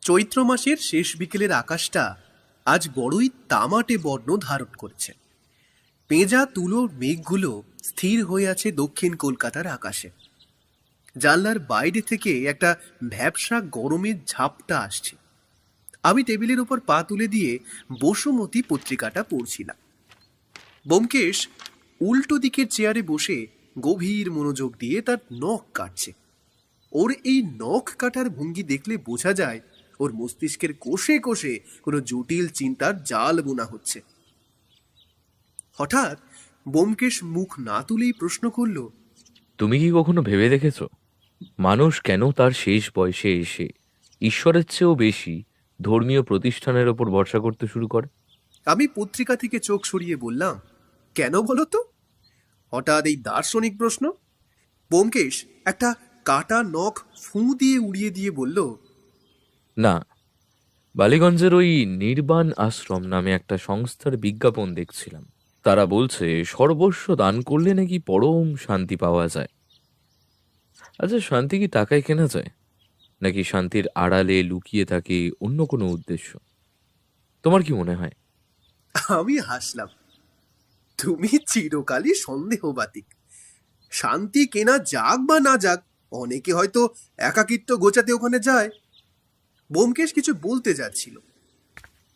চৈত্র মাসের শেষ বিকেলের আকাশটা আজ বড়ই তামাটে বর্ণ ধারণ করেছে। পেঁজা তুলোর মেঘগুলো স্থির হয়ে আছে দক্ষিণ কলকাতার আকাশে। জানলার বাইরে থেকে একটা ভ্যাপসা গরমের ঝাপটা আসছে। আমি টেবিলের উপর পা তুলে দিয়ে বসুমতী পত্রিকাটা পড়ছিলাম। ব্যোমকেশ উল্টো দিকের চেয়ারে বসে গভীর মনোযোগ দিয়ে তার নখ কাটছে। ওর এই নখ কাটার ভঙ্গি দেখলে বোঝা যায় ওর মস্তিষ্কের কোষে কোষে কোনো জটিল চিন্তার জাল বোনা হচ্ছে। হঠাৎ ব্যোমকেশ মুখ না তুলেই প্রশ্ন করল, তুমি কি কখনো ভেবে দেখেছো মানুষ কেন তার শেষ বয়সে এসে ঈশ্বরের চেয়েও বেশি ধর্মীয় প্রতিষ্ঠানের ওপর ভরসা করতে শুরু করে? আমি পত্রিকা থেকে চোখ সরিয়ে বললাম, কেন বলো তো? হঠাৎ এই দার্শনিক প্রশ্ন। ব্যোমকেশ একটা কাটা নখ ফুঁ দিয়ে উড়িয়ে দিয়ে বলল, না, বালিগঞ্জের ওই নির্বাণ আশ্রম নামে একটা সংস্থার বিজ্ঞাপন দেখছিলাম। তারা বলছে সর্বস্ব দান করলে নাকি পরম শান্তি পাওয়া যায়। আচ্ছা, শান্তি কি টাকায় কেনা যায়, নাকি শান্তির আড়ালে লুকিয়ে থাকে অন্য কোনো উদ্দেশ্য? তোমার কি মনে হয়? আমি হাসলাম। তুমি চিরকালই সন্দেহবাতিক। শান্তি কেনা যাক বা না যাক, অনেকে হয়তো একাকিত্ব গোচাতে ওখানে যায়। ব্যোমকেশ কিছু বলতে যাচ্ছিল,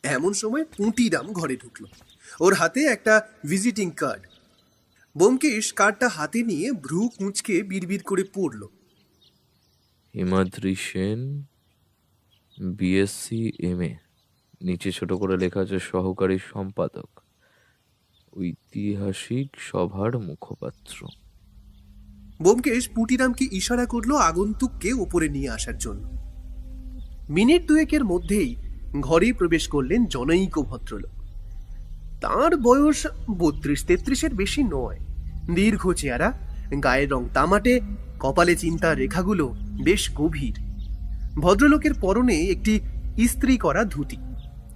এমন সময় পুঁটিরাম ঘরে ঢুকলো। ওর হাতে একটা ভিজিটিং কার্ড। ব্যোমকেশ কার্ডটা হাতে নিয়ে ভ্রু কুঁচকে বিড়বিড় করে পড়ল, হিমাদ্রি সেন, বিএসসি এমএ। নিচে ছোট করে লেখা আছে সহকারী সম্পাদক, ঐতিহাসিক সভার মুখপাত্র। ব্যোমকেশ পুঁটিরামকে ইশারা করলো আগন্তুককে ওপরে নিয়ে আসার জন্য। মিনিট দুয়েকের মধ্যেই ঘরে প্রবেশ করলেন জনৈক ভদ্রলোক। তাঁর বয়স 32-33-এর বেশি নয়। দীর্ঘ চেহারা, গায়ের রং তামাটে, কপালে চিন্তার রেখাগুলো বেশ গভীর। ভদ্রলোকের পরনে একটি ইস্ত্রি করা ধুতি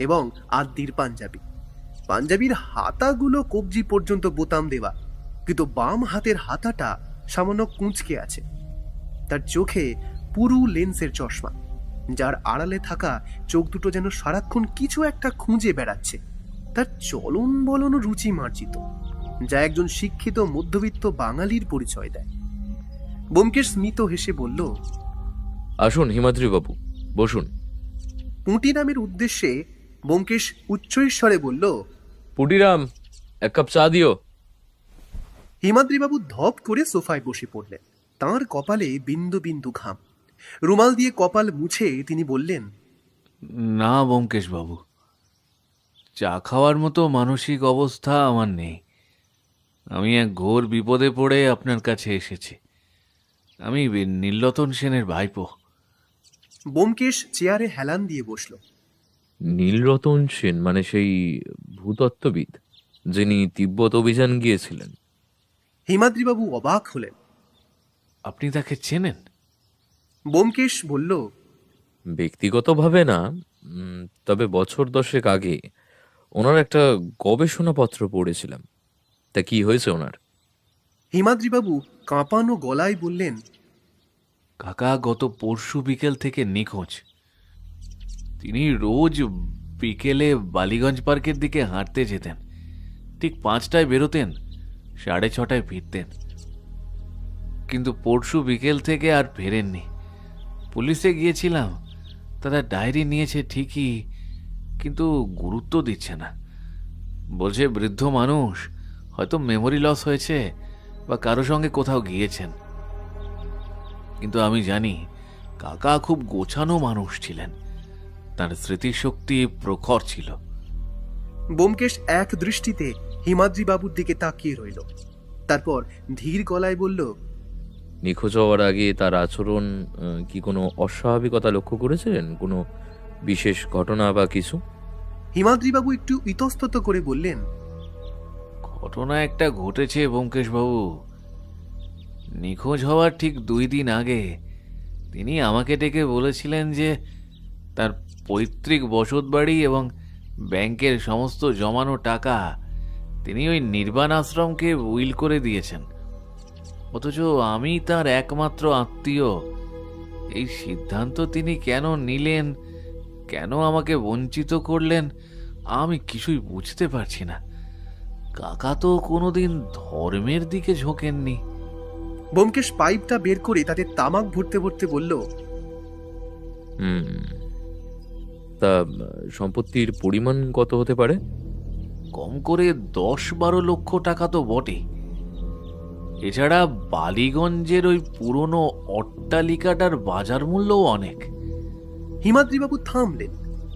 এবং আদ্যির পাঞ্জাবি। পাঞ্জাবির হাতাগুলো কবজি পর্যন্ত বোতাম দেওয়া, কিন্তু বাম হাতের হাতাটা সামান্য কুঁচকে আছে। তার চোখে পুরু লেন্সের চশমা, যার আড়ালে থাকা চোখ দুটো যেন সারাক্ষণ কিছু একটা খুঁজে বেড়াচ্ছে। তার চলন বলন রুচি মার্জিত, যা একজন শিক্ষিত মধ্যবিত্ত বাঙালির পরিচয় দেয়। ব্যোমকেশ স্মিত হেসে বলল, আসুন হিমাদ্রি বাবু, বসুন। পুঁটিরামের উদ্দেশ্যে ব্যোমকেশ উচ্চৈঃস্বরে বলল, পুটিরাম, এক কাপ চা দিও। হিমাদ্রিবাবু ধপ করে সোফায় বসে পড়লেন। তাঁর কপালে বিন্দু বিন্দু ঘাম। রুমাল দিয়ে কপাল মুছে তিনি বললেন, না ব্যোমকেশবাবু, চা খাওয়ার মতো মানসিক অবস্থা আমার নেই। আমি এক ঘোর বিপদে পড়ে আপনার কাছে এসেছি। আমি নীলরতন সেনের ভাইপো। ব্যোমকেশ চেয়ারে হেলান দিয়ে বসল। নীলরতন সেন মানে সেই ভূতত্ত্ববিদ যিনি তিব্বত অভিযান গিয়েছিলেন? হিমাদ্রিবাবু অবাক হলেন। আপনি তাকে চেনেন? ব্যোমকেশ বলল, ব্যক্তিগতভাবে না, তবে বছর 10 আগে ওনার একটা গবেষণাপত্র পড়েছিলাম। তা কি হয়েছে ওনার? হিমাদ্রিবাবু কাঁপানো গলায় বললেন, কাকা গত পরশু বিকেল থেকে নিখোঁজ। তিনি রোজ বিকেলে বালিগঞ্জ পার্কের দিকে হাঁটতে যেতেন। ঠিক 5টায় বেরোতেন, 6:30টায় ফিরতেন। কিন্তু পরশু বিকেল থেকে আর ফেরেননি। পুলিশে গিয়েছিলাম, তারা ডায়েরি নিয়েছে ঠিকই, কিন্তু গুরুত্ব দিচ্ছে না। বলছে বৃদ্ধ মানুষ, হয়তো মেমোরি লস হয়েছে বা কারো সঙ্গে কোথাও গিয়েছেন। কিন্তু আমি জানি কাকা খুব গোছানো মানুষ ছিলেন, তার স্মৃতিশক্তি প্রখর ছিল। ব্যোমকেশ এক দৃষ্টিতে হিমাদ্রিবাবুর দিকে তাকিয়ে রইল। তারপর ধীর গলায় বলল, নিখোঁজ হওয়ার আগে তার আচরণ কি কোনো অস্বাভাবিকতা লক্ষ্য করেছিলেন? কোনো বিশেষ ঘটনা বা কিছু? হিমাদ্রিবাবু একটু ইতস্তত করে বললেন, ঘটনা একটা ঘটেছে ব্যোমকেশবাবু। নিখোঁজ হওয়ার ঠিক 2 দিন আগে তিনি আমাকে ডেকে বলেছিলেন যে তার পৈতৃক বসতবাড়ি এবং ব্যাংকের সমস্ত জমানো টাকা তিনি ওই নির্বাণ আশ্রমকে উইল করে দিয়েছেন। অথচ আমি তার একমাত্র আত্মীয়। এই সিদ্ধান্ত তিনি কেন নিলেন কেন আমাকে বঞ্চিত করলেন আমি কিছুই বুঝতে পারছি না। কাকা তো কোনোদিন ধর্মের দিকে ঝোঁকেননি। ব্যোমকেশ পাইপটা বের করে তাতে তামাক ভরতে ভরতে বলল, হুম, তা সম্পত্তির পরিমাণ কত হতে পারে? কম করে 10-12 লক্ষ টাকা তো বটে। এছাড়া বালিগঞ্জের ওই পুরনো অট্টালিকাটার বাজার মূল্যও অনেক। হিমাদ্রিবাবু থামলেন,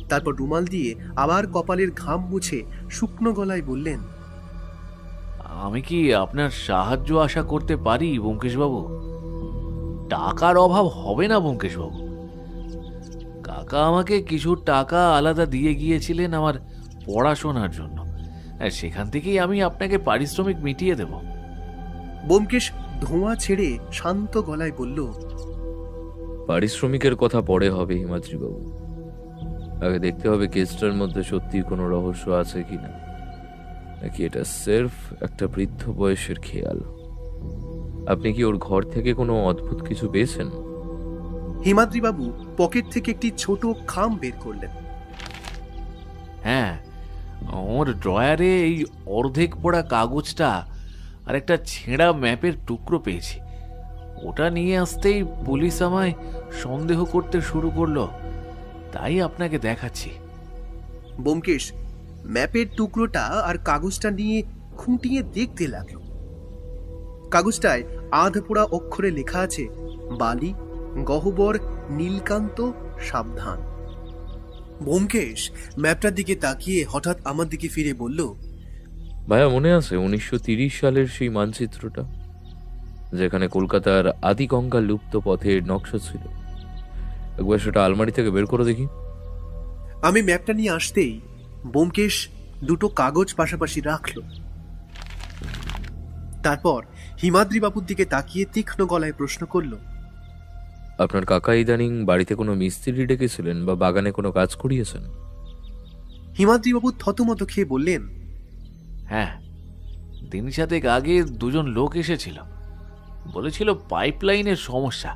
তারপর রুমাল দিয়ে আবার কপালের ঘাম মুছে শুকনো গলায় বললেন, আমি কি আপনার সাহায্য আশা করতে পারি ব্যোমকেশবাবু? টাকার অভাব হবে না ব্যোমকেশবাবু। কাকা আমাকে কিছু টাকা আলাদা দিয়ে গিয়েছিলেন আমার পড়াশোনার জন্য, আর সেখান থেকেই আমি আপনাকে পারিশ্রমিক মিটিয়ে দেব। ব্যোমকেশ ধোঁয়া ছেড়ে শান্ত গলায় বলল, পারিশ্রমিকের কথা পরে হবে হিমাদ্রিবাবু, আগে দেখতে হবে কেসটার মধ্যে সত্যি কোনো রহস্য আছে কিনা, নাকি এটা সির্ফ একটা বৃদ্ধ বয়সের খেয়াল। আপনি কি ওর ঘর থেকে কোনো অদ্ভুত কিছু পেয়েছেন? হিমাদ্রিবাবু পকেট থেকে একটি ছোট খাম বের করলেন। হ্যাঁ, ওর ড্রয়ারে এই অর্ধেক পড়া কাগজটা আর একটা ছেঁড়া ম্যাপের টুকরো পেয়েছি। ওটা নিয়ে আসতেই পুলিশ আমায় সন্দেহ করতে শুরু করলো, তাই আপনাকে দেখাচ্ছি। ব্যোমকেশ ম্যাপের টুকরোটা আর কাগজটা নিয়ে খুঁটিয়ে দেখতে লাগলো। কাগজটায় আধপোড়া অক্ষরে লেখা আছে, বালি গহ্বর নীলকান্ত সাবধান। ব্যোমকেশ ম্যাপটার দিকে তাকিয়ে হঠাৎ আমার দিকে ফিরে বলল, ভাইয়া, মনে আছে 1930 সালের সেই মানচিত্রটা, যেখানে কলকাতার আদি গঙ্গা লুপ্ত পথের নকশা ছিল? একবার সেটা আলমারি থেকে বের করে দেখি। আমি ম্যাপটা নিয়ে আসতেই ব্যোমকেশ দুটো কাগজ পাশাপাশি রাখল। তারপর হিমাদ্রিবাবুর দিকে তাকিয়ে তীক্ষ্ণ গলায় প্রশ্ন করল, আপনার কাকা ইদানিং বাড়িতে কোনো মিস্ত্রি ডেকেছিলেন বা বাগানে কোনো কাজ করিয়েছেন? হিমাদ্রিবাবু থতমত খেয়ে বললেন, হ্যাঁ, 3-4 আগে 2 লোক এসেছিল, বলেছিল পাইপলাইনের সমস্যা।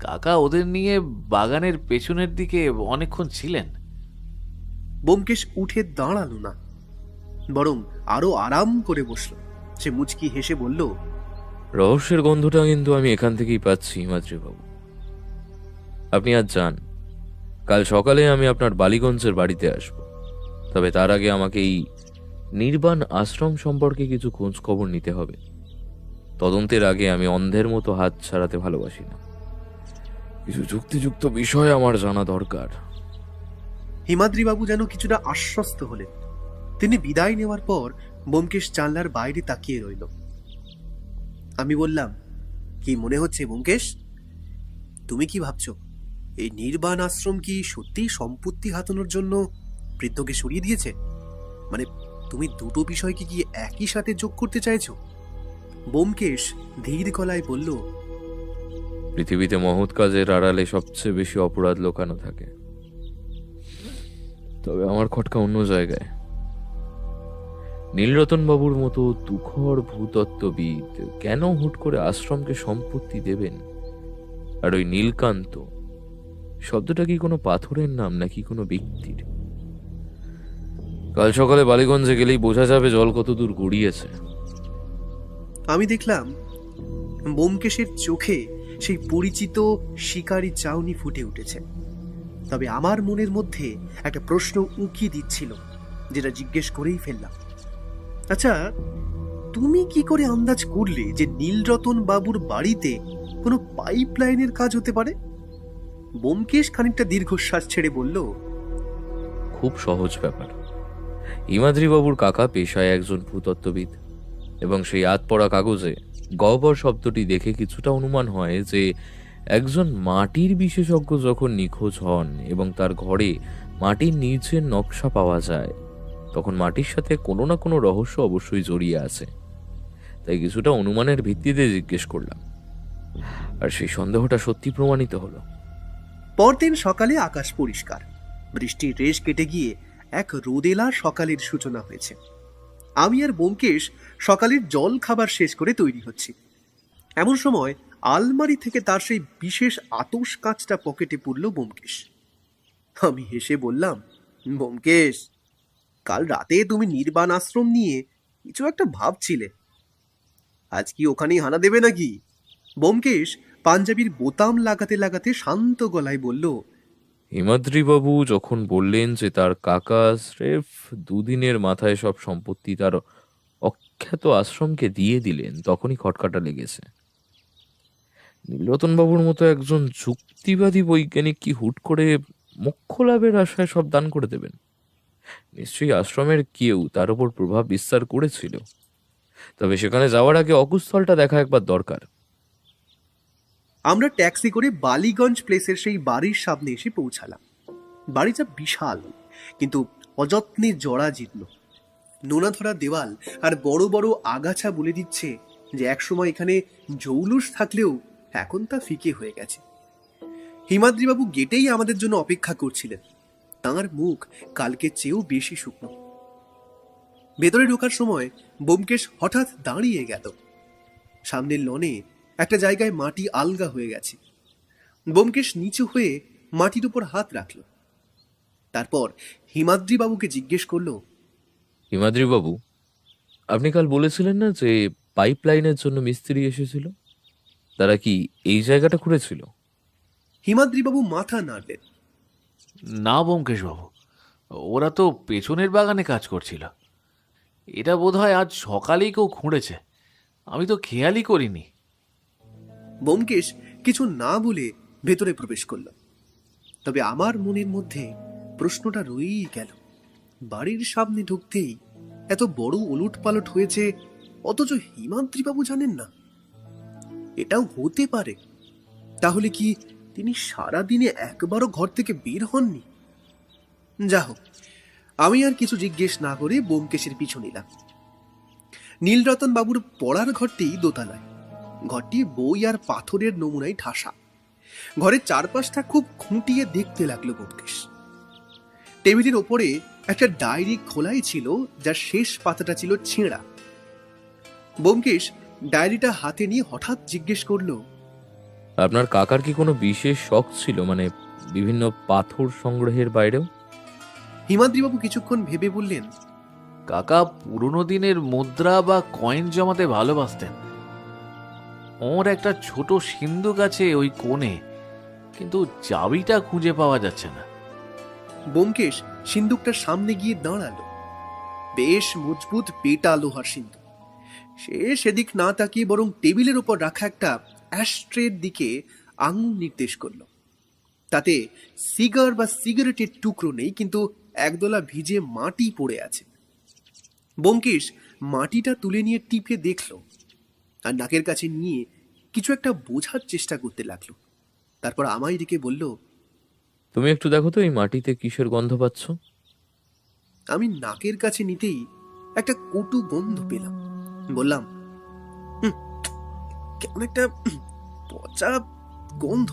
কাকা ওদের নিয়ে বাগানের পেছনের দিকে অনেকক্ষণ ছিলেন। ব্যোমকেশ উঠে দাঁড়ালো না, বরং আরো আরাম করে বসল। সে মুচকি হেসে বলল, রহস্যের গন্ধটা কিন্তু আমি এখান থেকেই পাচ্ছি হিমাদ্রিবাবু। আপনি আজ যান, কাল সকালে আমি আপনার বালিগঞ্জের বাড়িতে আসব। তবে তার আগে আমাকে এই নির্বাণ আশ্রম সম্পর্কে কিছু খোঁজ খবর নিতে হবে। তদন্তের আগে আমি অন্ধের মতো হাত ছাড়াতে ভালোবাসি না। কিছু যুক্তিযুক্ত বিষয় আমার জানা দরকার। হিমাদ্রিবাবু যেন কিছুটা আশ্বস্ত হলেন। তিনি বিদায় নেওয়ার পর ব্যোমকেশ জানলার বাইরে তাকিয়ে রইল। আমি বললাম, কি মনে হচ্ছে ব্যোমকেশ? তুমি কি ভাবছো, এই নির্বাণ আশ্রম কি সত্যি সম্পত্তি হাতানোর জন্য বৃদ্ধকে সরিয়ে দিয়েছে? মানে তুমি দুটো বিষয়কে কি একই সাথে যোগ করতে চাইছো? ব্যোমকেশ ধীর গলায় বলল, পৃথিবীতে মহৎ কাজের আড়ালে সবচেয়ে বেশি অপরাধ লোকানো থাকে। তবে আমার খটকা অন্য জায়গায়। নীলরতন বাবুর মতো তুখর ভূতত্ত্ববিদ কেন হুট করে আশ্রমকে সম্পত্তি দেবেন? আর ওই নীলকান্ত শব্দটা কি কোনো পাথরের নাম নাকি কোনো ব্যক্তির? কাল সকালে বালিগঞ্জে গেলেই বোঝা যাবে জল কত দূর গড়িয়েছে। আমি দেখলাম ব্যোমকেশের চোখে সেই পরিচিত শিকারী চাউনি ফুটে উঠেছে। তবে আমার মনের মধ্যে একটা প্রশ্ন উকি দিচ্ছিল, যেটা জিজ্ঞেস করেই ফেললাম, আচ্ছা তুমি কি করে আন্দাজ করলে যে নীলরতন বাবুর বাড়িতে কোনো পাইপ লাইনের কাজ হতে পারে? ব্যোমকেশ খানিকটা দীর্ঘশ্বাস ছেড়ে বলল, খুব সহজ ব্যাপার। হিমাদ্রিবাবুর কাকা পেশায় একজন ভূতত্ত্ববিদ, এবং সেই আধপড়া কাগজে গহ্বর শব্দটি দেখে কিছুটা অনুমান হয় যে একজন মাটির বিশেষজ্ঞ যখন নিখোঁজ হন এবং তার ঘরে মাটির নিচের নকশা পাওয়া যায়, তখন মাটির সাথে কোনো না কোনো রহস্য অবশ্যই জড়িয়ে আছে। তাই কিছুটা অনুমানের ভিত্তিতে জিজ্ঞেস করলাম, আর সেই সন্দেহটা সত্যি প্রমাণিত হলো। পরদিন সকালে আকাশ পরিষ্কার, বৃষ্টির রেশ কেটে গিয়ে এক রোদেলা সকালের সূচনা হয়েছে। আমি আর ব্যোমকেশ সকালের জল খাবার শেষ করে তৈরি হচ্ছি। এমন সময় আলমারি থেকে তার সেই বিশেষ আতস কাঁচটা পকেটে পুরল ব্যোমকেশ। আমি হেসে বললাম, ব্যোমকেশ, কাল রাতে তুমি নির্বাণ আশ্রম নিয়ে কিছু একটা ভাবছিলে, আজ কি ওখানেই হানা দেবে নাকি? ব্যোমকেশ পাঞ্জাবির বোতাম লাগাতে লাগাতে শান্ত গলায় বলল, হিমাদ্রিবাবু যখন বললেন যে তার কাকা স্রেফ দুদিনের মাথায় সব সম্পত্তি তার অখ্যাত আশ্রমকে দিয়ে দিলেন, তখনই খটকাটা লেগেছে। নীলরতনবাবুর মতো একজন যুক্তিবাদী বৈজ্ঞানিক কি হুট করে মোক্ষ লাভের আশায় সব দান করে দেবেন? নিশ্চয়ই আশ্রমের কেউ তার উপর প্রভাব বিস্তার করেছিল। তবে সেখানে যাওয়ার আগে অকুস্থলটা দেখা একবার দরকার। আমরা ট্যাক্সি করে বালিগঞ্জ প্লেসের সেই বাড়ির সামনে এসে পৌঁছালাম। বাড়িটা বিশাল, কিন্তু অযত্নে জরাজীর্ণ। নোনা ধরা দেওয়াল আর বড় বড় আগাছা বলে দিচ্ছে যে একসময় এখানে জৌলুস থাকলেও এখন তা ফিকে হয়ে গেছে। হিমাদ্রিবাবু গেটেই আমাদের জন্য অপেক্ষা করছিলেন। তাঁর মুখ কালকের চেয়েও বেশি শুকনো। ভেতরে ঢোকার সময় ব্যোমকেশ হঠাৎ দাঁড়িয়ে গেল। সামনের লনে একটা জায়গায় মাটি আলগা হয়ে গেছে। ব্যোমকেশ নিচু হয়ে মাটির উপর হাত রাখল। তারপর হিমাদ্রিবাবুকে জিজ্ঞেস করলো, হিমাদ্রিবাবু, আপনি কাল বলেছিলেন না যে পাইপ লাইনের জন্য মিস্ত্রি এসেছিল? তারা কি এই জায়গাটা খুঁড়েছিল? হিমাদ্রিবাবু মাথা নাড়লেন। না ব্যোমকেশবাবু, ওরা তো পেছনের বাগানে কাজ করছিল। এটা বোধহয় আজ সকালেই কেউ খুঁড়েছে, আমি তো খেয়ালই করিনি। ব্যোমকেশ কিছু না বলে ভেতরে প্রবেশ করল। তবে আমার মনের মধ্যে প্রশ্নটা রয়েই গেল, বাড়ির সামনে ঢুকতেই এত বড় ওলট পালট হয়েছে, অথচ হিমাদ্রিবাবু জানেন না। এটাও হতে পারে। তাহলে কি তিনি সারাদিনে একবারও ঘর থেকে বের হননি? যা হোক, আমি আর কিছু জিজ্ঞেস না করে ব্যোমকেশের পিছু নিলাম। নীলরতন বাবুর পড়ার ঘরটি দোতলায়। ঘরটি বই আর পাথরের নমুনায় ঠাসা। ঘরের চারপাশটা খুব খুঁটিয়ে দেখতে লাগলো ব্যোমকেশ। টেবিলের ওপরে একটা ডায়েরি খোলাই ছিল, যার শেষ পাতাটা ছিল ছেঁড়া। ব্যোমকেশ ডায়েরিটা হাতে নিয়ে হঠাৎ জিজ্ঞেস করলো, আপনার কাকার কি কোনো বিশেষ শখ ছিল, মানে বিভিন্ন পাথর সংগ্রহের বাইরেও? হিমাদ্রিবাবু কিছুক্ষণ ভেবে বললেন, কাকা পুরনো দিনের মুদ্রা বা কয়েন জমাতে ভালোবাসতেন। ওর একটা ছোট সিন্ধুক আছে ওই কোণে, কিন্তু চাবিটা খুঁজে পাওয়া যাচ্ছে না। ব্যোমকেশ সিন্দুকটার সামনে গিয়ে দাঁড়ালো। বেশ মজবুত পেটা লোহার সিন্ধুক। সে সেদিক না তাকিয়ে বরং টেবিলের উপর রাখা একটা অ্যাশট্রের দিকে আঙুল নির্দেশ করলো। তাতে সিগার বা সিগারেটের টুকরো নেই, কিন্তু একদলা ভিজে মাটি পড়ে আছে। ব্যোমকেশ মাটিটা তুলে নিয়ে টিপে দেখল, আর নাকের কাছে নিয়ে কিছু একটা বোঝার চেষ্টা করতে লাগলো। তারপর আমায় ডেকে বলল, তুমি একটু দেখো তো এই মাটিতে কিসের গন্ধ পাচ্ছ? আমি নাকের কাছে নিতেই একটা কটু গন্ধ পেলাম। বললাম, "হুম, কেমন একটা পচা গন্ধ,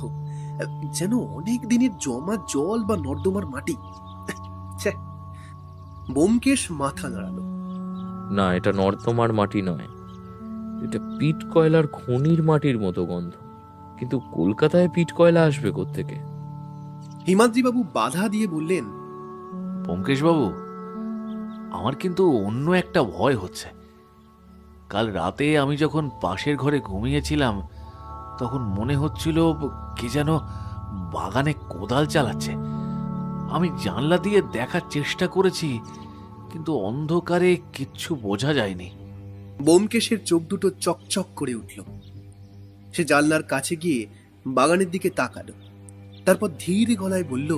যেন অনেক দিনের জমা জল বা নর্দমার মাটি।" ছ্যা। ব্যোমকেশ মাথা নাড়ালো। না, এটা নর্দমার মাটি নয়, এটা পিট কয়লার খনির মাটির মতো গন্ধ। কিন্তু কলকাতায় পিট কয়লা আসবে কোত্থেকে? হিমাদ্রিবাবু বাধা দিয়ে বললেন, ব্যোমকেশবাবু, আমার কিন্তু অন্য একটা ভয় হচ্ছে। কাল রাতে আমি যখন পাশের ঘরে ঘুমিয়েছিলাম, তখন মনে হচ্ছিল কে যেন বাগানে কোদাল চালাচ্ছে। আমি জানলা দিয়ে দেখার চেষ্টা করেছি, কিন্তু অন্ধকারে কিচ্ছু বোঝা যায়নি। ব্যোমকেশের চোখ দুটো চকচক করে উঠল। সে জানলার কাছে গিয়ে বাগানের দিকে তাকালো। তারপর ধীরে গলায় বলল,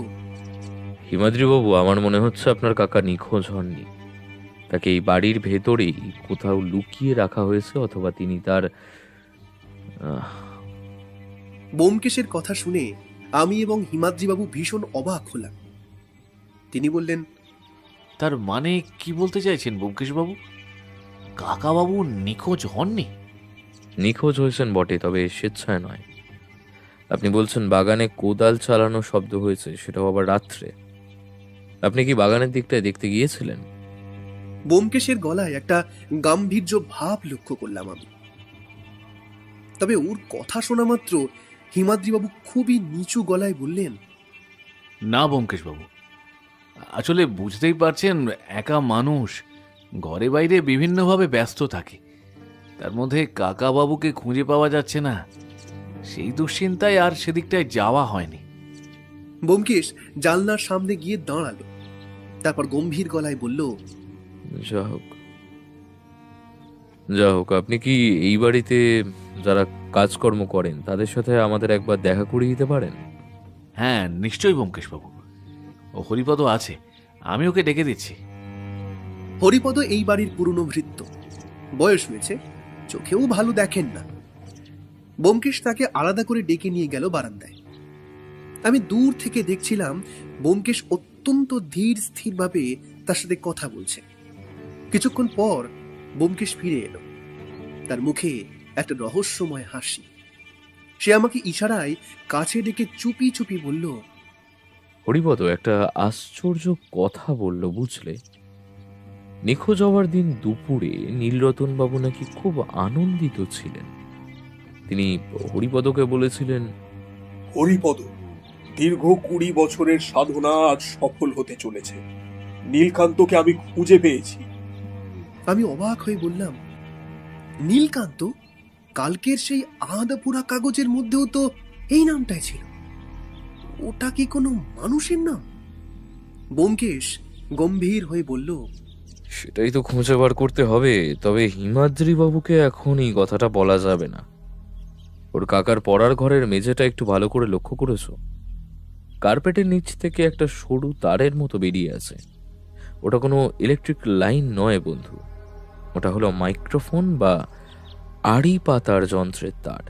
হিমাদ্রিবাবু, আমার মনে হচ্ছে আপনার কাকা নিখোঁজ হননি। তাকে এই বাড়ির ভেতরেই কোথাও লুকিয়ে রাখা হয়েছে, অথবা তিনি তার ব্যোমকেশের কথা শুনে আমি এবং হিমাদ্রিবাবু ভীষণ অবাক হলাম। তিনি বললেন, তার মানে কি বলতে চাইছেন ব্যোমকেশবাবু? কাকাবাবু নিখোঁজ হননি? নিখোঁজ হয়েছেন বটে, তবে স্বেচ্ছায় নয়। আপনি বলছেন বাগানে কোদাল চালানো শব্দ হয়েছে, সেটাও আবার রাত্রে। আপনি কি বাগানের দিকটায় দেখতে গিয়েছিলেন? ব্যোমকেশের গলায় একটা গাম্ভীর্য ভাব লক্ষ্য করলাম আমি। তবে ওর কথা শোনা মাত্র হিমাদ্রিবাবু খুবই নিচু গলায় বললেন, না ব্যোমকেশবাবু, আসলে বুঝতেই পারছেন, একা মানুষ, ঘরে বাইরে বিভিন্নভাবে ব্যস্ত থাকে, তার মধ্যে কাকাবাবুকে খুঁজে পাওয়া যাচ্ছে না, সেই দুশ্চিন্তায় আর সেদিকটায় যাওয়া হয়নি। ব্যোমকেশ জানলার সামনে গিয়ে দাঁড়ালো, তারপর গম্ভীর গলায় বলল, যা হোক যা হোক, আপনি কি এই বাড়িতে যারা কাজকর্ম করেন তাদের সাথে আমাদের একবার দেখা করিয়ে দিতে পারেন? হ্যাঁ নিশ্চয়ই ব্যোমকেশবাবু, ও হরিপদ আছে, আমি ওকে ডেকে দিচ্ছি। হরিপদ এই বাড়ির পুরনো ভৃত্য, বয়স হয়েছে, চোখেও ভালো দেখেন না। ব্যোমকেশ তাকে আলাদা করে ডেকে নিয়ে গেল বারান্দায়। আমি দূর থেকে দেখছিলাম ব্যোমকেশ অত্যন্ত ধীর স্থিরভাবে তার সাথে কথা বলছে। কিছুক্ষণ পর ব্যোমকেশ ফিরে এলো, তার মুখে একটা রহস্যময় হাসি। সে আমাকে ইশারায় কাছে ডেকে চুপি চুপি বলল, হরিপদ একটা আশ্চর্য কথা বলল, বুঝলে? নিখোঁজ হওয়ার দিন দুপুরে নীলরতন বাবু নাকি খুব আনন্দিত ছিলেন। তিনি হরিপদকে বলেছিলেন, হরিপদ, দীর্ঘ 20 বছরের সাধনা আজ সফল হতে চলেছে। নীলকান্তকে আমি খুঁজে পেয়েছি। আমি অবাক হয়ে বললাম, নীলকান্ত? কালকের সেই আধা পোড়া কাগজের মধ্যেও তো এই নামটাই ছিল। ওটা কি কোনো মানুষের নাম? ব্যোমকেশ গম্ভীর হয়ে বলল, সেটাই তো খুঁজে বার করতে হবে। তবে হিমাদ্রি বাবুকে এখন এই কথাটা বলা যাবে না। ওর কাকার পড়ার ঘরের মেঝেটা একটু ভালো করে লক্ষ্য করেছো? কার্পেটের নিচ থেকে একটা সরু তারের মতো বেরিয়ে আছে। ওটা কোনো ইলেকট্রিক লাইন নয় বন্ধু, ওটা হলো মাইক্রোফোন বা আড়ি পাতার যন্ত্রের তার।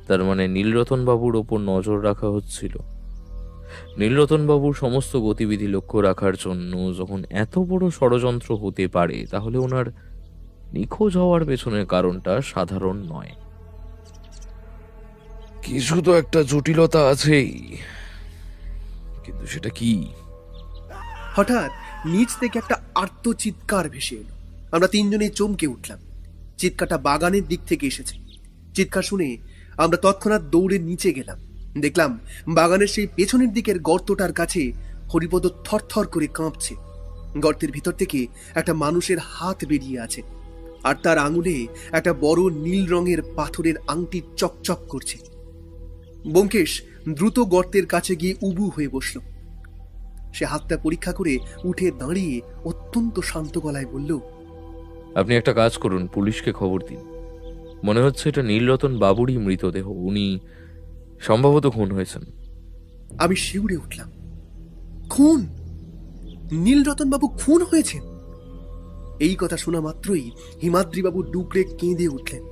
তার মানে নীলরতন বাবুর ওপর নজর রাখা হচ্ছিল। নীলরতন বাবুর সমস্ত গতিবিধি লক্ষ্য রাখার জন্য যখন এত বড় ষড়যন্ত্র হতে পারে, তাহলে ওনার নিখোঁজ হওয়ার পেছনের কারণটা সাধারণ নয়। কিছু তো একটা জটিলতা আছেই, কিন্তু সেটা কি? হঠাৎ নিচ থেকে একটা আর্ত চিৎকার ভেসে এলো। আমরা তিনজনে চমকে উঠলাম। চিৎকারটা বাগানের দিক থেকে এসেছে। চিৎকার শুনে আমরা তৎক্ষণাৎ দৌড়ে নিচে গেলাম। দেখলাম বাগানের সেই পেছনের দিকের গর্তটার কাছে হরিপদ থরথর করে কাঁপছে। গর্তের ভিতর থেকে একটা মানুষের হাত বেরিয়ে আছে, আর তার আঙুলে একটা বড় নীল রঙের পাথরের আংটি চকচক করছে। ব্যোমকেশ দ্রুত গর্তের কাছে গিয়ে উবু হয়ে বসল। সে হাতটা পরীক্ষা করে উঠে দাঁড়িয়ে অত্যন্ত শান্ত গলায় বলল, আপনি একটা কাজ করুন, পুলিশকে খবর দিন। মনে হচ্ছে এটা নীলরতন বাবুরই মৃতদেহ। উনি সম্ভবত খুন হয়েছেন। আমি শিউরে উঠলাম। খুন? নীলরতন বাবু খুন হয়েছেন? এই কথা শোনা মাত্রই হিমাদ্রি বাবু ডুকরে কেঁদে উঠলেন।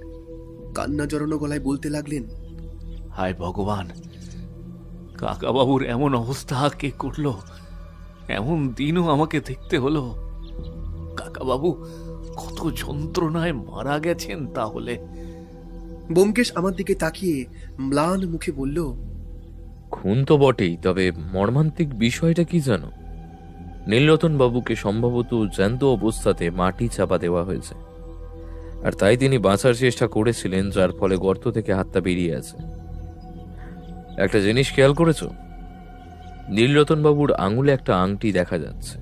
কান্না জড়ানো গলায় বলতে লাগলেন, হায় ভগবান, কাকাবাবুর এমন অবস্থা কে করলো? এমন দিনও আমাকে দেখতে হলো। কাকাবাবু কত যন্ত্রণায় মারা গেছেন তাহলে। ব্যোমকেশ আমার দিকে তাকিয়ে ম্লান মুখে বলল, খুন তো বটেই, তবে মর্মান্তিক বিষয়টা কি জানো? নীলরতন বাবুকে সম্ভবত জ্যান্ত অবস্থাতে মাটি চাপা দেওয়া হয়েছে, আর তাই তিনি বাঁচার চেষ্টা করেছিলেন, যার ফলে গর্ত থেকে হাতটা বেরিয়ে আছে। একটা জিনিস খেয়াল করেছো? নীলরতন বাবুর আঙুলে একটা আংটি দেখা যাচ্ছে।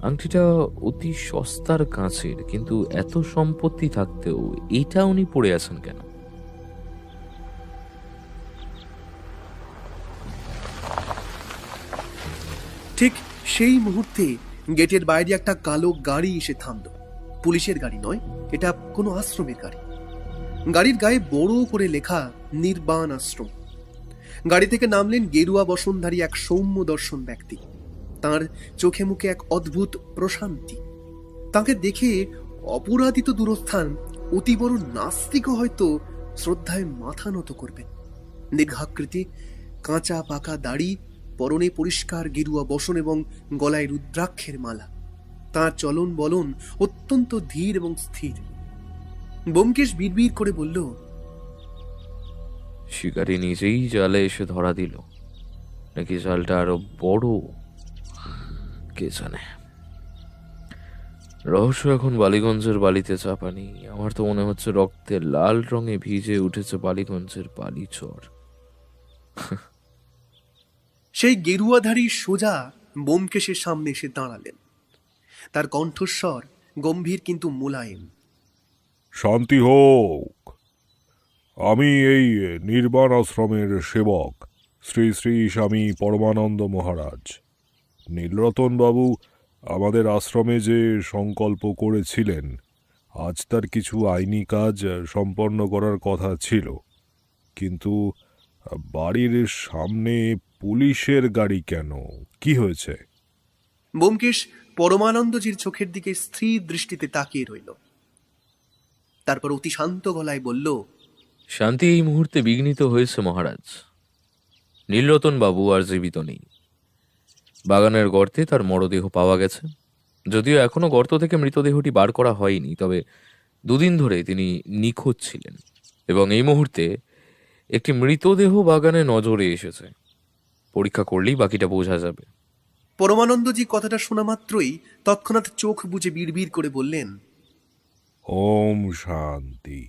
আংটিটা অতি সস্তার কাঁচের, কিন্তু এত সম্পত্তি থাকতেও এটা উনি পড়ে আছেন কেন? ঠিক সেই মুহূর্তে গেটের বাইরে একটা কালো গাড়ি এসে থামল। পুলিশের গাড়ি নয়, এটা কোনো আশ্রমের গাড়ি। গাড়ির গায়ে বড় করে লেখা নির্বাণ আশ্রম। গাড়ি থেকে নামলেন গেরুয়া বসনধারী এক সৌম্য দর্শন ব্যক্তি। তার চোখে মুখে এক অদ্ভুত প্রশান্তি। তাকে দেখে অপরাধিত দূরস্থান অতি বড় নাস্তিকও হয়তো শ্রদ্ধায় মাথা নত করবেন। দীর্ঘাকৃতি, কাঁচা পাকা দাড়ি, পরনে পরিষ্কার গেরুয়া বসন এবং গলায় রুদ্রাক্ষের মালা। তার চলন বলন অত্যন্ত ধীর এবং স্থির। ব্যোমকেশ বিড়বিড় করে বলল, শিকারী নিজেই জালে এসে ধরা দিল, নাকি জালটা আরো বড়, কে জানে। রহস্য এখন বালিগঞ্জের বালিতে চাপানি। আমার তো মনে হচ্ছে রক্তে লাল রঙে ভিজে উঠেছে বালিগঞ্জের বালিচর। সেই গেরুয়াধারী সোজা ব্যোমকেশের সামনে এসে দাঁড়ালেন। তার কণ্ঠস্বর গম্ভীর কিন্তু মোলায়েম। শান্তি হোক। আমি এই নির্বাণ আশ্রমের সেবক শ্রী শ্রী স্বামী পরমানন্দ মহারাজ। নীলরতন বাবু আমাদের আশ্রমে যে সংকল্প করেছিলেন, আজ তার কিছু আইনি কাজ সম্পন্ন করার কথা ছিল, কিন্তু বাড়ির সামনে পুলিশের গাড়ি কেন? কি হয়েছে? ব্যোমকেশ পরমানন্দজির চোখের দিকে স্থির দৃষ্টিতে তাকিয়ে রইল। তারপর অতি শান্ত গলায় বলল, শান্তি এই মুহূর্তে বিঘ্নিত হয়েছে মহারাজ। নীলরতন বাবু আর জীবিত নেই। বাগানের গর্তে তার মরদেহ পাওয়া গেছে। যদিও এখনো গর্ত থেকে মৃতদেহটি বার করা হয়নি, তবে দুদিন ধরে তিনি নিখোঁজ ছিলেন এবং এই মুহূর্তে একটি মৃতদেহ বাগানে নজরে এসেছে। পরীক্ষা করলেই বাকিটা বোঝা যাবে। পরমানন্দজি কথাটা শোনা মাত্রই তৎক্ষণাৎ চোখ বুজে বিড়বিড় করে বললেন, ওম শান্তি।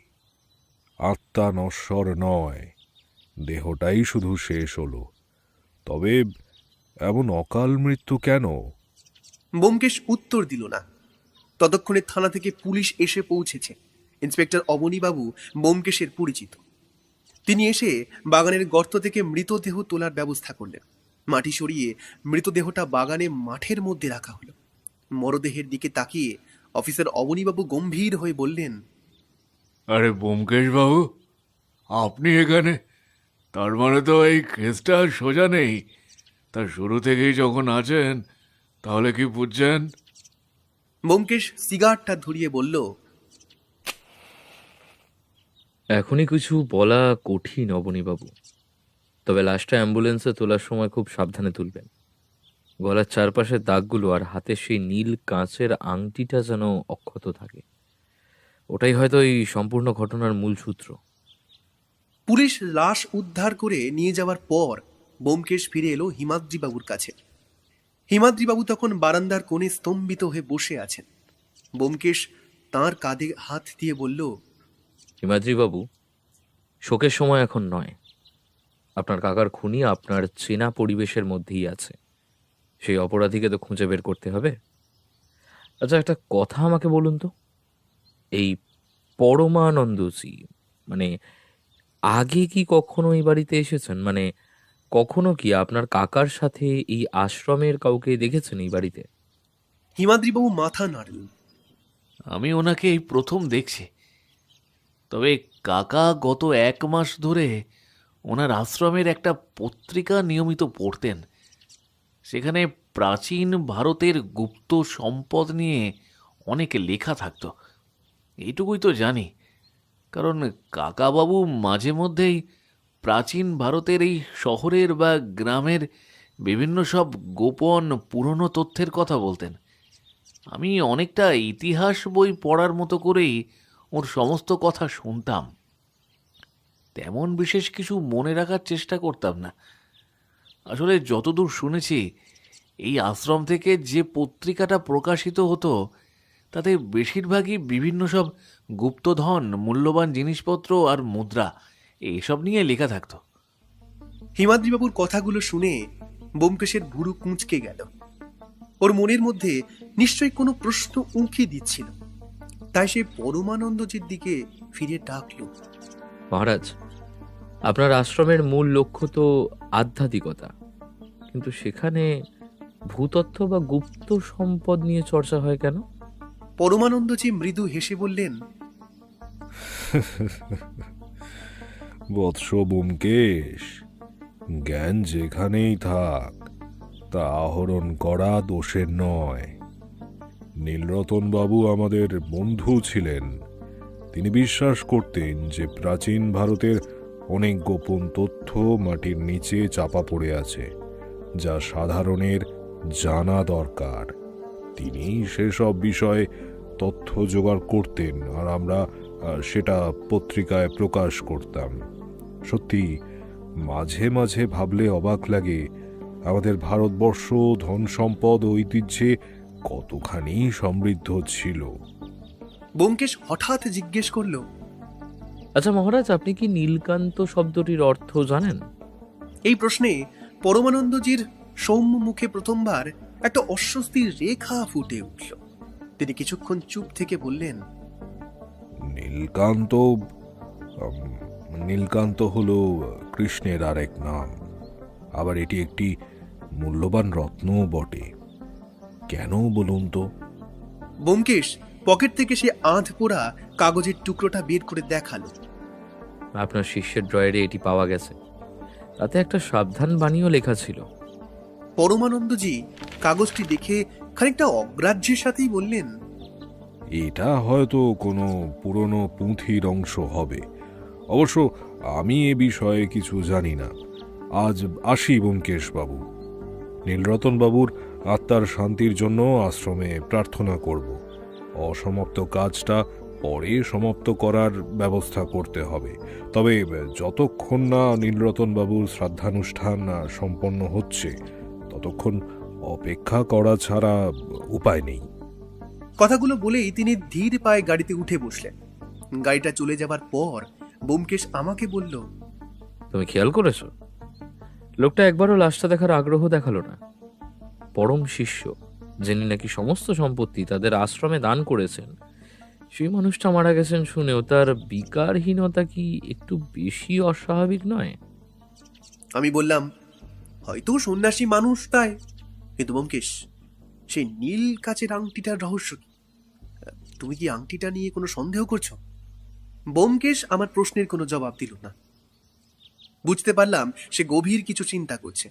আত্মা নশ্বর নয়, দেহটাই শুধু শেষ হলো। তবে এমন অকাল মৃত্যু কেন? ব্যোমকেশ উত্তর দিল না। ততক্ষণে থানা থেকে পুলিশ এসে পৌঁছেছে। ইন্সপেক্টর অবনীবাবু ব্যোমকেশের পরিচিত। তিনি এসে বাগানের গর্ত থেকে মৃতদেহ তোলার ব্যবস্থা করলেন। মাটি সরিয়ে মৃতদেহটা বাগানে মাঠের মধ্যে রাখা হলো। মরদেহের দিকে তাকিয়ে অফিসার অবনীবাবু গম্ভীর হয়ে বললেন, আরে ব্যোমকেশ বাবু, আপনি এখানে? তার মানে তো এই কেসটা সোজা নেই। তার শুরু থেকেই যখন আছেন, তাহলে কি বুঝছেন? ব্যোমকেশ সিগারটা ধরিয়ে বলল, এখনই কিছু বলা কঠিন অবনীবাবু, তবে লাশটা অ্যাম্বুলেন্সে তোলার সময় খুব সাবধানে তুলবেন। গলার চারপাশের দাগগুলো আর হাতে সেই নীল কাঁচের আংটিটা যেন অক্ষত থাকে। ওটাই হয়তো এই সম্পূর্ণ ঘটনার মূল সূত্র। পুলিশ লাশ উদ্ধার করে নিয়ে যাওয়ার পর ব্যোমকেশ ফিরে এলো হিমাদ্রিবাবুর কাছে। হিমাদ্রিবাবু তখন বারান্দার কোণে স্তম্ভিত হয়ে বসে আছেন। ব্যোমকেশ তাঁর কাঁধে হাত দিয়ে বলল, হিমাদ্রিবাবু, শোকের সময় এখন নয়। আপনার কাকার খুনি আপনার চেনা পরিবেশের মধ্যেই আছে। সেই অপরাধীকে তো খুঁজে বের করতে হবে। আচ্ছা, একটা কথা আমাকে বলুন তো, এই পরমানন্দজি মানে আগে কি কখনো এই বাড়িতে এসেছেন? মানে কখনো কি আপনার কাকার সাথে এই আশ্রমের কাউকে দেখেছেন এই বাড়িতে? হিমাদ্রিবাবু মাথা নাড়লেন। আমি ওনাকে এই প্রথম দেখছি। তবে কাকা গত 1 মাস ধরে ওনার আশ্রমের একটা পত্রিকা নিয়মিত পড়তেন। সেখানে প্রাচীন ভারতের গুপ্ত সম্পদ নিয়ে অনেক লেখা থাকতো। এইটুকুই তো জানি, কারণ কাকাবাবু মাঝে মধ্যেই প্রাচীন ভারতের এই শহরের বা গ্রামের বিভিন্ন সব গোপন পুরনো তথ্যের কথা বলতেন। আমি অনেকটা ইতিহাস বই পড়ার মতো করেই ওর সমস্ত কথা শুনতাম। তেমন বিশেষ কিছু মনে রাখার চেষ্টা করতাম না। আসলে যতদূর শুনেছি, এই আশ্রম থেকে যে পত্রিকাটা প্রকাশিত হতো তাতে বেশিরভাগই বিভিন্ন সব গুপ্তধন, মূল্যবান জিনিসপত্র আর মুদ্রা এইসব নিয়ে লেখা থাকতো। হিমাদ্রিবাবুর কথাগুলো শুনে ব্যোমকেশের ভুরু কুঁচকে গেল। ওর মনের মধ্যে নিশ্চয়ই কোনো প্রশ্ন উঁকি দিচ্ছিল। তাই সে পরমানন্দজির দিকে ফিরে ডাকল, মহারাজ, আপনার আশ্রমের মূল লক্ষ্য তো আধ্যাত্মিকতা, কিন্তু সেখানে ভূতত্ত্ব বা গুপ্ত সম্পদ নিয়ে চর্চা হয় কেন? পরমানন্দজি মৃদু হেসে বললেন, বৎস ব্যোমকেশ, জ্ঞান যেখানেই থাক, তা আহরণ করা দোষের নয়। নীলরতন বাবু আমাদের বন্ধু ছিলেন। তিনি বিশ্বাস করতেন যে প্রাচীন ভারতের অনেক গোপন তথ্য মাটির নিচে চাপা পড়ে আছে, যা সাধারণের জানা দরকার। তিনি সেসব বিষয়ে তথ্য জোগাড় করতেন আর আমরা সেটা পত্রিকায় প্রকাশ করতাম। সত্যি মাঝে মাঝে ভাবলে অবাক লাগে, আমাদের ভারতবর্ষ ধন সম্পদ ও ঐতিহ্যে কতখানি সমৃদ্ধ ছিল। ব্যোমকেশ হঠাৎ জিজ্ঞেস করল, আচ্ছা মহারাজ, আপনি কি নীলকান্ত শব্দটির অর্থ জানেন? এই প্রশ্নে পরমানন্দজির সৌম্য মুখে প্রথমবার একটা অস্বস্তির রেখা ফুটে উঠল। তিনি কিছুক্ষণ চুপ থেকে বললেন, নীলকান্ত নীলকান্ত হলো কৃষ্ণের আরেক নাম। আবার এটি একটি মূল্যবান রত্নও বটে। কেন বলুন তো? ব্যোমকেশ পকেট থেকে সে আধ পোড়া কাগজের টুকরোটা বের করে দেখালো। আপনার শিষ্যের ড্রয়ারে এটি পাওয়া গেছে। তাতে একটা সাবধান বাণীও লেখা ছিল। পরমানন্দজি কাগজটি দেখে খানিকটা অগ্রাহ্যের সাথেই বললেন, এটা হয়তো কোনো পুরনো পুঁথির অংশ হবে। অবশ্য আমি এ বিষয়ে কিছু জানি না। আজ আসি ব্যোমকেশ বাবু। নীলরতন বাবুর আত্মার শান্তির জন্য আশ্রমে প্রার্থনা করব। অসমাপ্ত কাজটা পরে সমাপ্ত করার ব্যবস্থা করতে হবে। তবে যতক্ষণ না নীলরতন বাবুর শ্রাদ্ধানুষ্ঠান সম্পন্ন হচ্ছে ততক্ষণ অপেক্ষা করা ছাড়া উপায় নেই। কথাগুলো বলেই তিনি ধীর পায়ে গাড়িতে উঠে বসলেন। গাড়িটা চলে যাবার পর ব্যোমকেশ আমাকে বলল, তুমি খেয়াল করেছো, লোকটা একবারও লাশটা দেখার আগ্রহ দেখালো না। পরম শিষ্য, যিনি নাকি সমস্ত সম্পত্তি তাদের আশ্রমে দান করেছেন, সেই মানুষটা মারা গেছেন শুনেও তার বিকারহীনতা কি একটু বেশি অস্বাভাবিক নয়? আমি বললাম, হয়তো সন্ন্যাসী মানুষ তাই। কিন্তু ব্যোমকেশ, সেই নীল কাচের আংটিটার রহস্য কি? তুমি কি আংটিটা নিয়ে কোনো সন্দেহ করছো? ব্যোমকেশ আমার প্রশ্নের কোনো জবাব দিল না। বুঝতে পারলাম সে গভীর কিছু চিন্তা করছে।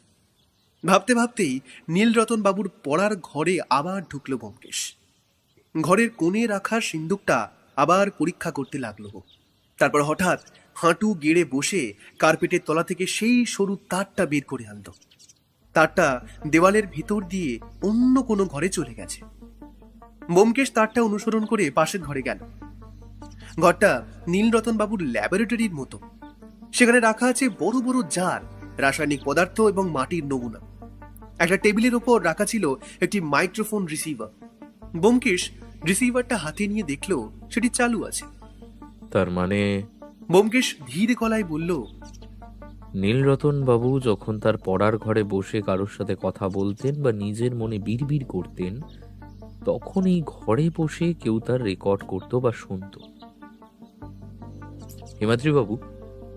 ভাবতে ভাবতেই নীলরতন বাবুর পড়ার ঘরে আবার ঢুকলো ব্যোমকেশ। ঘরের কোণে রাখা সিন্দুকটা আবার পরীক্ষা করতে লাগলো। তারপর হঠাৎ হাঁটু গেড়ে বসে কার্পেটের তলা থেকে সেই সরু তারটা বের করে আনলো। তারটা দেওয়ালের ভিতর দিয়ে অন্য কোনো ঘরে চলে গেছে। ব্যোমকেশ তারটা অনুসরণ করে পাশের ঘরে গেল। ঘরটা নীলরতন বাবুর ল্যাবরেটরির মতো। সেখানে রাখা আছে বড় বড় জার, রাসায়নিক পদার্থ এবং মাটির নমুনা। একটা টেবিলের ওপর রাখা ছিল একটি মাইক্রোফোন রিসিভার। ব্যোমকেশ রিসিভারটা হাতে নিয়ে দেখলো সেটি চালু আছে। তার মানে ব্যোমকেশ ধীরে গলায় বলল, নীলরতন বাবু যখন তার পড়ার ঘরে বসে কারোর সাথে কথা বলতেন বা নিজের মনে বিড়বিড় করতেন, তখন এই ঘরে বসে কেউ তার রেকর্ড করত বা শুনত। হিমাদ্রি বাবু,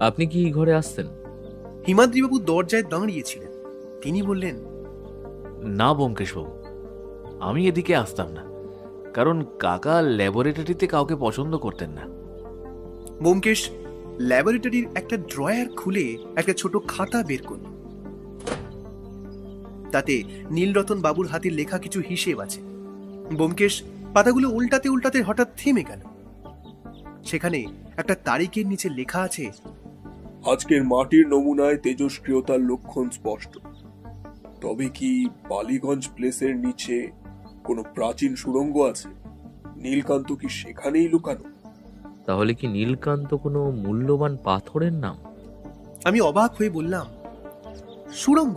আপনি কি এই ঘরে আসতেন? হিমাদ্রিবাবু দরজায় দাঁড়িয়েছিলেন। তিনি বললেন, না ব্যোমকেশবাবু, আমি এদিকে আসতাম না, কারণ কাকা ল্যাবরেটরিতে কাউকে পছন্দ করতেন না। ব্যোমকেশ ল্যাবরেটরির একটা ড্রয়ার খুলে একটা ছোট খাতা বের করল। তাতে নীলরতন বাবুর হাতের লেখা কিছু হিসেব আছে। ব্যোমকেশ পাতাগুলো উল্টাতে উল্টাতে হঠাৎ থেমে গেল। সেখানে একটা তারিখের নিচে লেখা আছে, আজকের মাটির নমুনায় তেজস্ক্রিয়তার লক্ষণ স্পষ্ট। তবে কি বালিগঞ্জ প্লেসের নিচে কোনো প্রাচীন সুড়ঙ্গ আছে? নীলকান্ত কি সেখানেই লুকানো? তাহলে কি নীলকান্ত কোনো মূল্যবান পাথরের নাম? আমি অবাক হয়ে বললাম, সুড়ঙ্গ?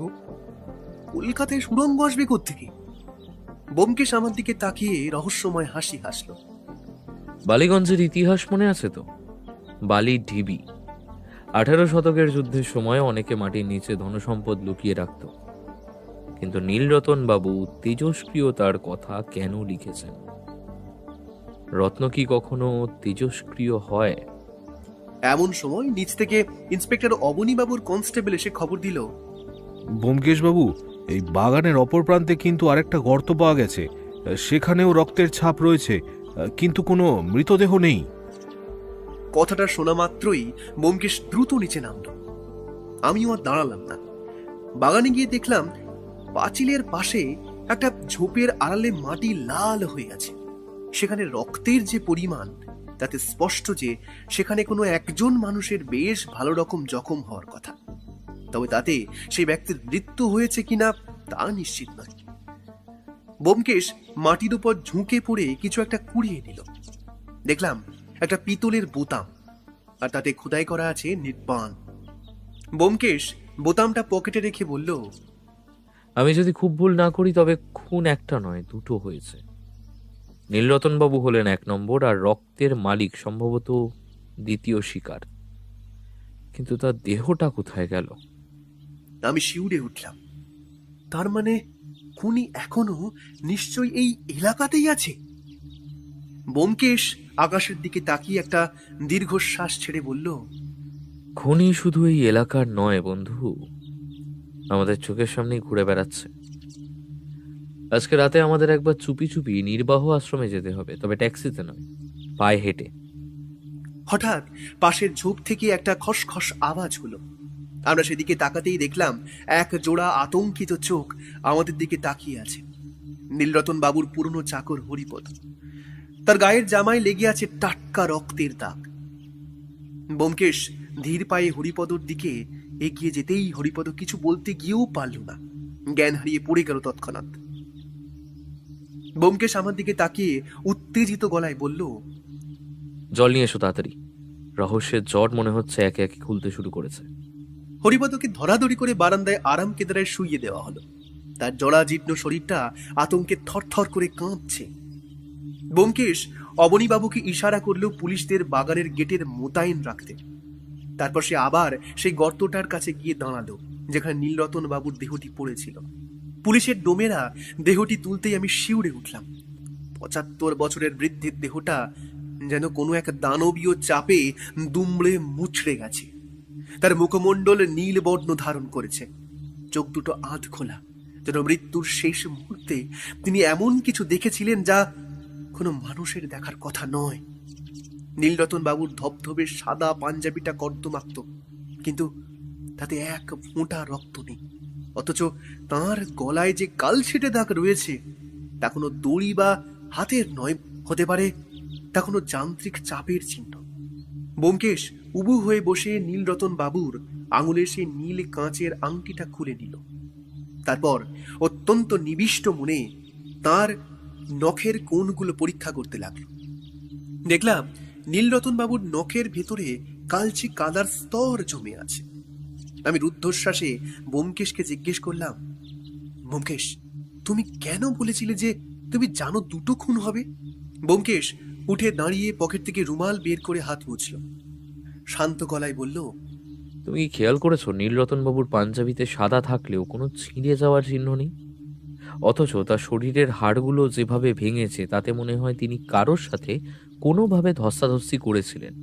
কলকাতায় সুড়ঙ্গ আসবে কোত্থেকে? ব্যোমকেশ আমার দিকে তাকিয়ে রহস্যময় হাসি হাসল। বালিগঞ্জের ইতিহাস মনে আছে তো? বালি ঢিবি। 18 শতকের যুদ্ধের সময় অনেকে মাটির নিচে ধনসম্পদ লুকিয়ে রাখত। কিন্তু নীলরতন বাবু তেজস্ক্রিয়তার কথা কেন লিখেছেন? রত্ন কি কখনো তেজস্ক্রিয় হয়? এমন সময় নিচ থেকে ইন্সপেক্টর অবনীবাবুর কনস্টেবল এসে খবর দিল, ব্যোমকেশ বাবু, এই বাগানের অপর প্রান্তে কিন্তু আরেকটা গর্ত পাওয়া গেছে। সেখানেও রক্তের ছাপ রয়েছে, কিন্তু কোনো মৃতদেহ নেই। কথাটা শোনা মাত্রই ব্যোমকেশ দ্রুত নিচে নামল। আমিও আর দাঁড়ালাম না। বাগানে গিয়ে দেখলাম পাঁচিলের পাশে একটা ঝোপের আড়ালে মাটি লাল হয়ে আছে। সেখানে রক্তের যে পরিমাণ, তাতে স্পষ্ট যে সেখানে কোনো একজন মানুষের বেশ ভালো রকম জখম হওয়ার কথা। তবে তাতে সেই ব্যক্তির মৃত্যু হয়েছে কিনা তা নিশ্চিত নয়। ব্যোমকেশ মাটির উপর ঝুঁকে পড়ে কিছু একটা কুড়িয়ে নিল। দেখলাম একটা পিতলের বোতাম, আর তাতে খোদাই করা আছে নির্বাণ। ব্যোমকেশ বোতামটা পকেটে রেখে বলল, আমি যদি খুব ভুল না করি তবে খুন একটা নয়, দুটো হয়েছে। নীলরতন বাবু হলেন 1 নম্বর, আর রক্তের মালিক সম্ভবত দ্বিতীয় শিকার। কিন্তু তার দেহটা কোথায় গেল? আমি শিউরে উঠলাম। তার মানে খুনি এখনো নিশ্চয়ই এই এলাকাতেই আছে। ব্যোমকেশ আকাশের দিকে তাকিয়ে একটা দীর্ঘশ্বাস ছেড়ে বলল, খুনি শুধু এই এলাকার নয় বন্ধু, আমাদের চোখের সামনেই ঘুরে বেড়াচ্ছে। আজকে রাতে আমাদের একবার চুপি চুপি নির্বাহ আশ্রমে যেতে হবে, তবে ট্যাক্সিতে নয়, পায়ে হেঁটে। হঠাৎ পাশের ঝোপ থেকে একটা খসখস আওয়াজ হলো। আমরা সেদিকে তাকাতেই দেখলাম এক জোড়া আতঙ্কিত চোখ আমাদের দিকে তাকিয়ে আছে। নীলরতন বাবুর পুরনো চাকর হরিপদ। তার গায়ের জামায় লেগে আছে টাটকা রক্তের দাগ। ব্যোমকেশ ধীর পায়ে হরিপদর দিকে এগিয়ে যেতেই হরিপদ কিছু বলতে গিয়েও পারল না, জ্ঞান হারিয়ে পড়ে গেল তৎক্ষণাৎ। ব্যোমকেশ আমার দিকে তাকিয়ে উত্তেজিত গলায় বলল, জল নিয়ে এসো তাড়াতাড়ি, রহস্যের জট মনে হচ্ছে একে একে খুলতে শুরু করেছে। হরিপদকে ধরাধরি করে বারান্দায় আরাম কেদারায় শুইয়ে দেওয়া হলো। তার জরাজীর্ণ শরীরটা আতঙ্কে থরথর করে কাঁপছে। ব্যোমকেশ অবনীবাবুকে ইশারা করলেও পুলিশদের বাগানের গেটের মোতায়েন রাখতে। তারপর সে আবার সেই গর্তটার কাছে গিয়ে দাঁড়ালো যেখানে নীলরতন বাবুর দেহটি পড়েছিল। পুলিশের ডোমেরা দেহটি তুলতেই আমি শিউরে উঠলাম। ৭৫ বছরের বৃদ্ধের দেহটা যেন কোনো এক দানবীয় চাপে দুমড়ে মুচড়ে গেছে। তার মুখমণ্ডল নীল বর্ণ ধারণ করেছে, চোখ দুটো আধ খোলা, যেন মৃত্যুর শেষ মুহূর্তে তিনি এমন কিছু দেখেছিলেন যা কোনো মানুষের দেখার কথা নয়। নীলরতন বাবুর ধবধবে সাদা পাঞ্জাবিটা কর্দমাক্ত, কিন্তু তাতে এক ফোঁটা রক্ত নেই। অথচ তার গলায় যে কালছেটে দাগ রয়েছে তা কোনো দড়ি বা হাতের নয়, হতে পারে তা কোনো যান্ত্রিক চাপের চিহ্ন। ব্যোমকেশ উবু হয়ে বসে নীলরতন বাবুর আঙুলের সেই নীল কাঁচের আংটিটা খুলে নিল। তারপর অত্যন্ত নিবিষ্ট মনে তার নখের কোণগুলো পরীক্ষা করতে লাগলো। দেখলাম নীলরতন বাবুর নখের ভেতরে কালচে কাদার স্তর জমে আছে। আমি রুদ্ধশ্বাসে ব্যোমকেশকে জিজ্ঞেস করলাম, ব্যোমকেশ, তুমি কেন বলেছিলে যে তুমি জানো দুটো খুন হবে? ব্যোমকেশ উঠে দাঁড়িয়ে পকেট থেকে রুমাল বের করে হাত মুছল। শান্ত গলায় বলল, তুমি কি খেয়াল করেছো নীলরতন বাবুর পাঞ্জাবিতে সাদা থাকলেও কোনো ছিঁড়ে যাওয়ার চিহ্ন নেই? অথচ তার শরীরের হাড়গুলো যেভাবে ভেঙেছে তাতে মনে হয় তিনি কারোর সাথে কোনোভাবে ধস্তাধস্তি করেছিলেন।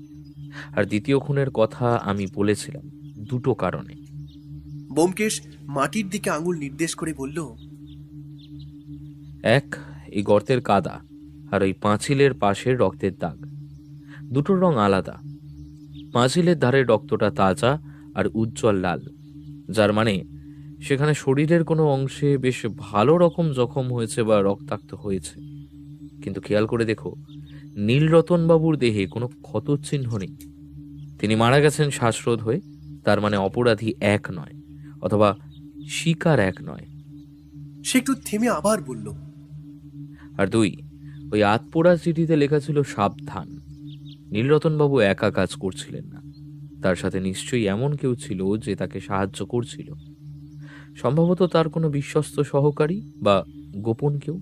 আর দ্বিতীয় খুনের কথা আমি বলেছিলাম দুটো কারণে। ব্যোমকেশ মাটির দিকে আঙুল নির্দেশ করে বলল, এক, এই গর্তের কাদা, আর ওই পাঁচিলের পাশের রক্তের দাগ। দুটোর রং আলাদা। পাঁচিলের ধারের রক্তটা তাজা আর উজ্জ্বল লাল, যার মানে সেখানে শরীরের কোনো অংশে বেশ ভালো রকম জখম হয়েছে বা রক্তাক্ত হয়েছে। কিন্তু খেয়াল করে দেখো, নীলরতন বাবুর দেহে কোনো ক্ষতর চিহ্ন নেই। তিনি মারা গেছেন শ্বাসরোধ হয়ে, তার মানে অপরাধী এক নয়, অথবা শিকার এক নয়। সে একটু থেমে আবার বলল, আর দুই, ওই আতপোড়া চিঠিতে লেখা ছিল সাবধান। নীলরতনবাবু একা কাজ করছিলেন না, তার সাথে নিশ্চয়ই এমন কেউ ছিল যে তাকে সাহায্য করছিল। সম্ভবত তার কোনো বিশ্বস্ত সহকারী বা গোপন কেউ।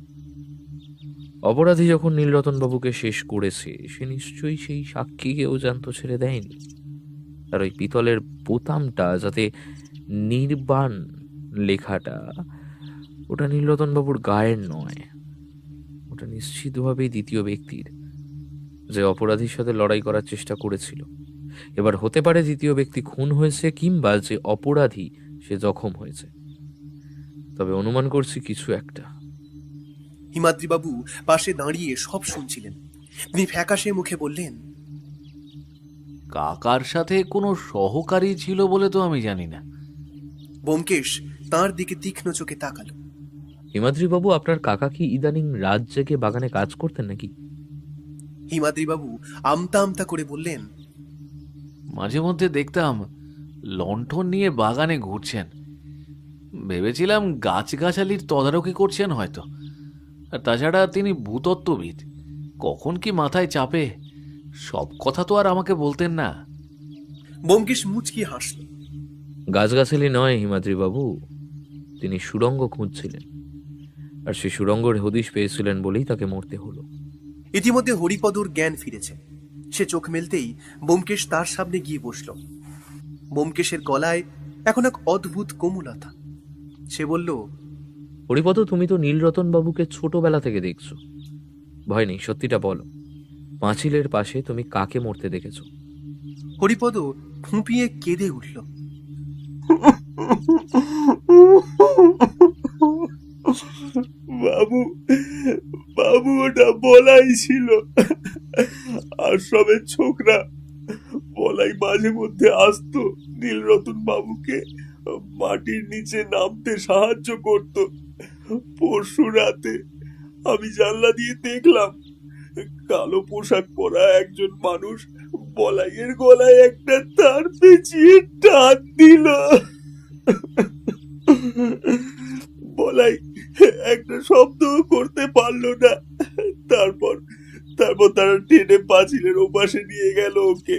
অপরাধী যখন নীলরতনবাবুকে শেষ করেছে, সে নিশ্চয়ই সেই সাক্ষীকেও জ্যান্ত ছেড়ে দেয়নি। আর ওই পিতলের বোতামটা যাতে নির্বাণ লেখাটা, ওটা নীলরতনবাবুর গায়ের নয়, ওটা নিশ্চিতভাবেই দ্বিতীয় ব্যক্তির, যে অপরাধীর সাথে লড়াই করার চেষ্টা করেছিল। এবার হতে পারে দ্বিতীয় ব্যক্তি খুন হয়েছে, কিংবা যে অপরাধী সে জখম হয়েছে। তবে অনুমান করছি কিছু একটা। হিমাদ্রিবাবু পাশে দাঁড়িয়ে সব শুনছিলেন। তিনি ফ্যাকাশে মুখে বললেন, কাকার সাথে কোনো সহকারী ছিল বলে তো আমি জানি না। ব্যোমকেশ তাঁর দিকে তীক্ষ্ণ চোখে তাকালো। হিমাদ্রিবাবু, আপনার কাকা কি ইদানিং রাত জেগে বাগানে কাজ করতেন নাকি? হিমাদ্রিবাবু আমতা আমতা করে বললেন, মাঝে মধ্যে দেখতাম লণ্ঠন নিয়ে বাগানে ঘুরছেন। ভেবেছিলাম গাছগাছালির তদারকি করছেন হয়তো। আর তাছাড়া তিনি ভূতত্ত্ববিদ, কখন কি মাথায় চাপে সব কথা তো আর আমাকে বলতেন না। ব্যোমকেশ মুচকি হাসল। গাছগাছালি নয় হিমাদ্রিবাবু, তিনি সুড়ঙ্গ খুঁজছিলেন, আর সেই সুড়ঙ্গের হদিশ পেয়েছিলেন বলেই তাকে মরতে হলো। ইতিমধ্যে হরিপদর জ্ঞান ফিরেছে। সে চোখ মেলতেই ব্যোমকেশ তার সামনে গিয়ে বসল। ব্যোমকেশের গলায় এখন এক অদ্ভুত কোমলতা। সে বলল, হরিপদ, তুমি তো নীলরতন বাবুকে ছোটবেলা থেকে দেখছো। ভয় নেই, সত্যিটা বলো, পাঁচিলের পাশে তুমি কাকে মরতে দেখেছো? হরিপদ ফুঁপিয়ে কেঁদে উঠল। বাবু, বাবু ওটা বলাই ছিল। আশ্রমের ছোকরা বলাই মাঝে মধ্যে আসতো নীলরতন বাবুকে মাটির নিচে নামতে সাহায্য করত। পরশু রাতে আমি জানলা দিয়ে দেখলাম কালো পোশাক পরা একজন মানুষ বলাইয়ের গলায় একটা তার পেঁচিয়ে টান দিল। বলাই একটা শব্দ করতে পারলো না। তারপর তারপর তারা টেনে পাঁচিলের ওপাশে নিয়ে গেল ওকে।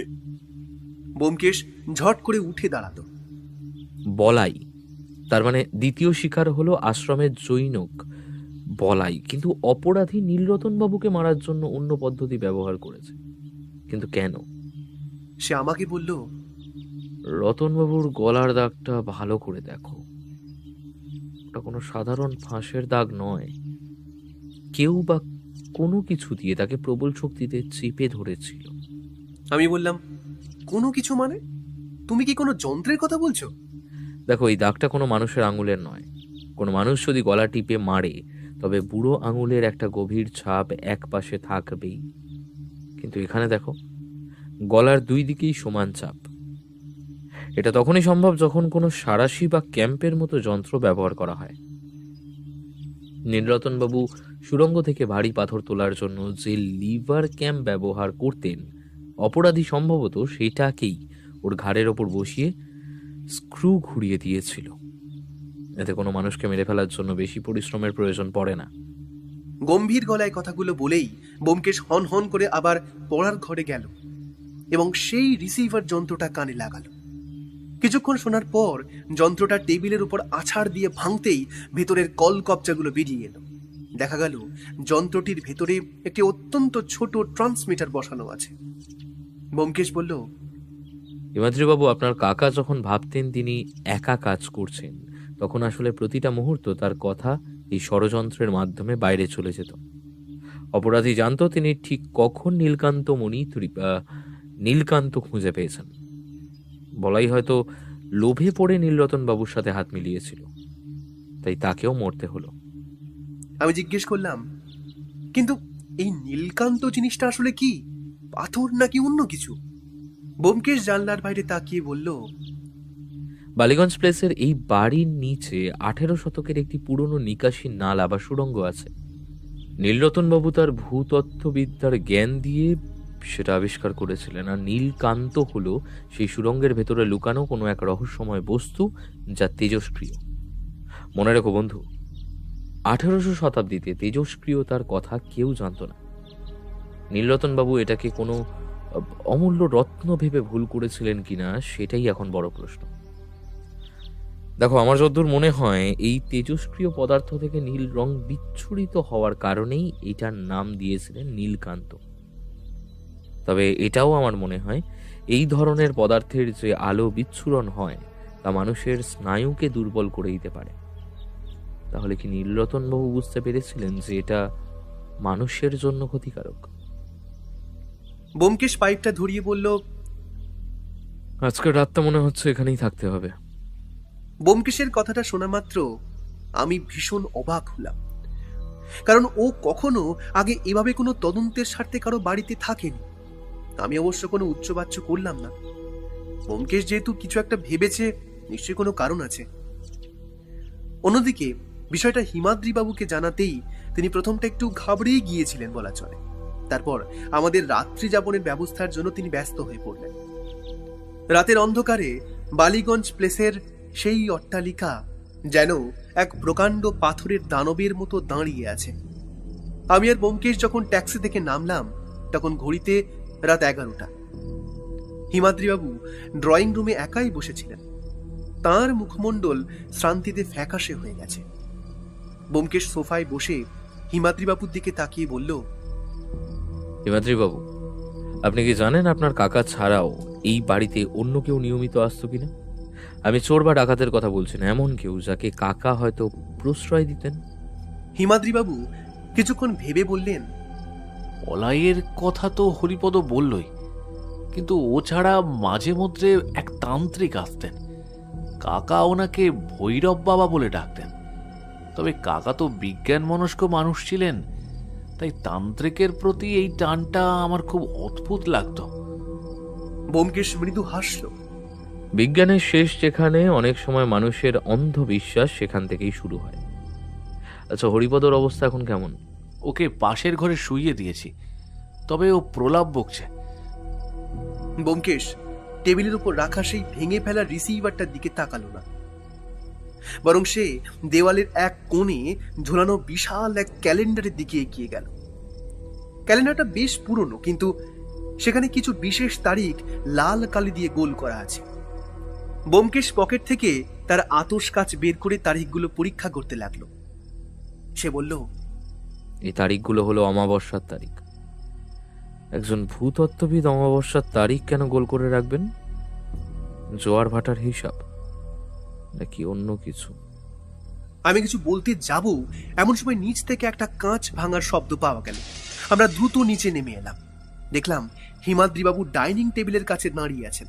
ব্যোমকেশ ঝট করে উঠে দাঁড়ালো। বলাই, তার মানে দ্বিতীয় শিকার হলো আশ্রমের জৈনক বলাই, কিন্তু অপরাধী নীলরতন বাবুকে মারার জন্য অন্য পদ্ধতি ব্যবহার করেছে। কিন্তু কেন? সে আমাকে বলল, রতনবাবুর গলার দাগটা ভালো করে দেখো, ওটা কোনো সাধারণ ফাঁসের দাগ নয়। কেউ বা কোনো কিছু দিয়ে তাকে প্রবল শক্তিতে চেপে ধরেছিল। আমি বললাম, কোনো কিছু মানে? তুমি কি কোনো যন্ত্রের কথা বলছো? দেখো, এই দাগটা কোনো মানুষের আঙুলের নয়। কোনো মানুষ যদি গলা টিপে মারে তবে বুড়ো আঙুলের একটা গভীর ছাপ এক পাশে থাকবেই। কিন্তু এখানে দেখো, গলার দুই দিকেই সমান চাপ। এটা তখনই সম্ভব যখন কোনো সাঁড়াশি বা ক্যাম্পের মতো যন্ত্র ব্যবহার করা হয়। নীলরতনবাবু সুড়ঙ্গ থেকে ভারী পাথর তোলার জন্য যে লিভার ক্যাম্প ব্যবহার করতেন, অপরাধী সম্ভবত সেটাকেই ওর ঘাড়ের ওপর বসিয়ে স্ক্রু ঘুরিয়ে দিয়েছিল। এতে কোনো মানুষকে মেরে ফেলার জন্য বেশি পরিশ্রমের প্রয়োজন পড়ে না। গম্ভীর গলায় কথাগুলো বলেই ব্যোমকেশ হন হন করে আবার পড়ার ঘরে গেল এবং সেই রিসিভার যন্ত্রটা কানে লাগালো। কিছুক্ষণ শোনার পর যন্ত্রটা টেবিলের উপর আছাড় দিয়ে ভাঙতেই ভেতরের কলকবজাগুলো বেরিয়ে এলো। দেখা গেল যন্ত্রটির ভেতরে একটি অত্যন্ত ছোট ট্রান্সমিটার বসানো আছে। ব্যোমকেশ বলল, হিমাদ্রিবাবু, আপনার কাকা যখন ভাবতেন তিনি একা কাজ করছেন, তখন আসলে প্রতিটা মুহূর্ত তার কথা এই ষড়যন্ত্রের মাধ্যমে বাইরে চলে যেত। অপরাধী জানতো তিনি ঠিক কখন নীলকান্ত খুঁজে পেয়েছেন। বলাই হয়তো লোভে পড়ে নীলরতন বাবুর সাথে হাত মিলিয়েছিল, তাই তাকেও মরতে হলো। আমি জিজ্ঞেস করলাম, কিন্তু এই নীলকান্ত জিনিসটা আসলে কি? পাথর নাকি অন্য কিছু? ব্যোমকেশ জানলার বাইরে তাকিয়ে বলল, বালিগঞ্জ প্লেসের এই বাড়ির নিচে 18 শতকের একটি পুরনো নিকাশি নালা বা সুড়ঙ্গ আছে। নীলরতনবাবু তার ভূতত্ত্ববিদ্যার জ্ঞান দিয়ে সেটা আবিষ্কার করেছিলেন, আর নীলকান্ত হলো সেই সুড়ঙ্গের ভেতরে লুকানো কোনো এক রহস্যময় বস্তু যা তেজস্ক্রিয়। মনে রেখো বন্ধু, 1800 শতাব্দীতে তেজস্ক্রিয়তার কথা কেউ জানত না। নীলরতনবাবু এটাকে কোনো অমূল্য রত্ন ভেবে ভুল করেছিলেন কিনা সেটাই এখন বড় প্রশ্ন। দেখো, আমার যতদূর মনে হয় এই তেজস্ক্রিয় পদার্থ থেকে নীল রং বিচ্ছুরিত হওয়ার কারণেই এটার নাম দিয়েছিলেন নীলকান্ত। তবে এটাও আমার মনে হয় এই ধরনের পদার্থের যে আলো বিচ্ছুরণ হয় তা মানুষের স্নায়ুকে দুর্বল করে দিতে পারে। তাহলে কি নীলরতনবাবু বুঝতে পেরেছিলেন যে এটা মানুষের জন্য ক্ষতিকারক? ব্যোমকেশ পাইপটা ধরিয়ে বলল, আজকের রাতটা মনে হচ্ছে এখানেই থাকতে হবে। ব্যোমকেশের কথাটা শোনা মাত্র আমি ভীষণ অবাক হলাম, কারণ ও কখনো আগে এভাবে কোনো তদন্তের স্বার্থে কারো বাড়িতে থাকেনি। আমি অবশ্য কোনো উচ্চবাচ্য করলাম না। ব্যোমকেশ যেহেতু কিছু একটা ভেবেছে, নিশ্চয়ই কোনো কারণ আছে। অন্যদিকে বিষয়টা হিমাদ্রিবাবুকে জানাতেই তিনি প্রথমটা একটু ঘাবড়েই গিয়েছিলেন বলা চলে। তারপর আমাদের রাত্রি যাপনের ব্যবস্থার জন্য তিনি ব্যস্ত হয়ে পড়লেন। রাতের অন্ধকারে বালিগঞ্জ প্লেসের সেই অট্টালিকা যেন এক প্রকাণ্ড পাথরের দানবের মতো দাঁড়িয়ে আছে। আমি আর ব্যোমকেশ যখন ট্যাক্সি থেকে নামলাম তখন ঘড়িতে রাত 11টা। হিমাদ্রিবাবু ড্রয়িং রুমে একাই বসেছিলেন। তাঁর মুখমণ্ডল শ্রান্তিতে ফ্যাকাশে হয়ে গেছে। ব্যোমকেশ সোফায় বসে হিমাদ্রিবাবুর দিকে তাকিয়ে বলল, হিমাদ্রিবাবু, আপনি কি জানেন আপনার কাকা ছাড়াও এই বাড়িতে অন্য কেউ নিয়মিত আসতো কিনা? আমি চোর বা ডাকাতের কথা বলছি না, এমন কেউ যাকে কাকা হয়তো প্রশ্রয় দিতেন। হিমাদ্রিবাবু কিছুক্ষণ ভেবে বললেন, পলাইয়ের কথা তো হরিপদ বললই, কিন্তু ও ছাড়া মাঝে মধ্যে এক তান্ত্রিক আসতেন। কাকা ওনাকে ভৈরব বাবা বলে ডাকতেন। তবে কাকা তো বিজ্ঞান মনস্ক মানুষ ছিলেন, তাই তান্ত্রিকের প্রতি এই টানটা আমার খুব অদ্ভুত লাগতো। ব্যোমকেশ মৃদু হাসল। বিজ্ঞানের শেষ যেখানে, অনেক সময় মানুষের অন্ধবিশ্বাস সেখান থেকেই শুরু হয়। আচ্ছা, হরিপদর অবস্থা এখন কেমন? ওকে পাশের ঘরে শুইয়ে দিয়েছি, তবে ও প্রলাপ বকছে। ব্যোমকেশ টেবিলের উপর রাখা সেই ভেঙে ফেলা রিসিভারটার দিকে তাকালো না, বরং সে দেওয়ালের এক কোণে ঝোলানো বিশাল এক ক্যালেন্ডারের দিকে এগিয়ে গেল। ক্যালেন্ডারটা বেশ পুরনো, কিন্তু সেখানে কিছু বিশেষ তারিখ লাল কালি দিয়ে গোল করা আছে। ব্যোমকেশ পকেট থেকে তার আতশ কাচ বের করে তারিখগুলো পরীক্ষা করতে লাগলো। সে বলল, এই তারিখগুলো হলো অমাবস্যার তারিখ। একজন ভূতত্ত্ববিদ অমাবস্যার তারিখ কেন গোল করে রাখবেন? জোয়ার ভাটার হিসাব নাকি অন্য কিছু? আমি কিছু বলতে যাব, এমন সময় নিচ থেকে একটা কাঁচ ভাঙার শব্দ পাওয়া গেল। আমরা দ্রুত নিচে নেমে এলাম। দেখলাম হিমাদ্রিবাবু ডাইনিং টেবিলের কাছে দাঁড়িয়ে আছেন।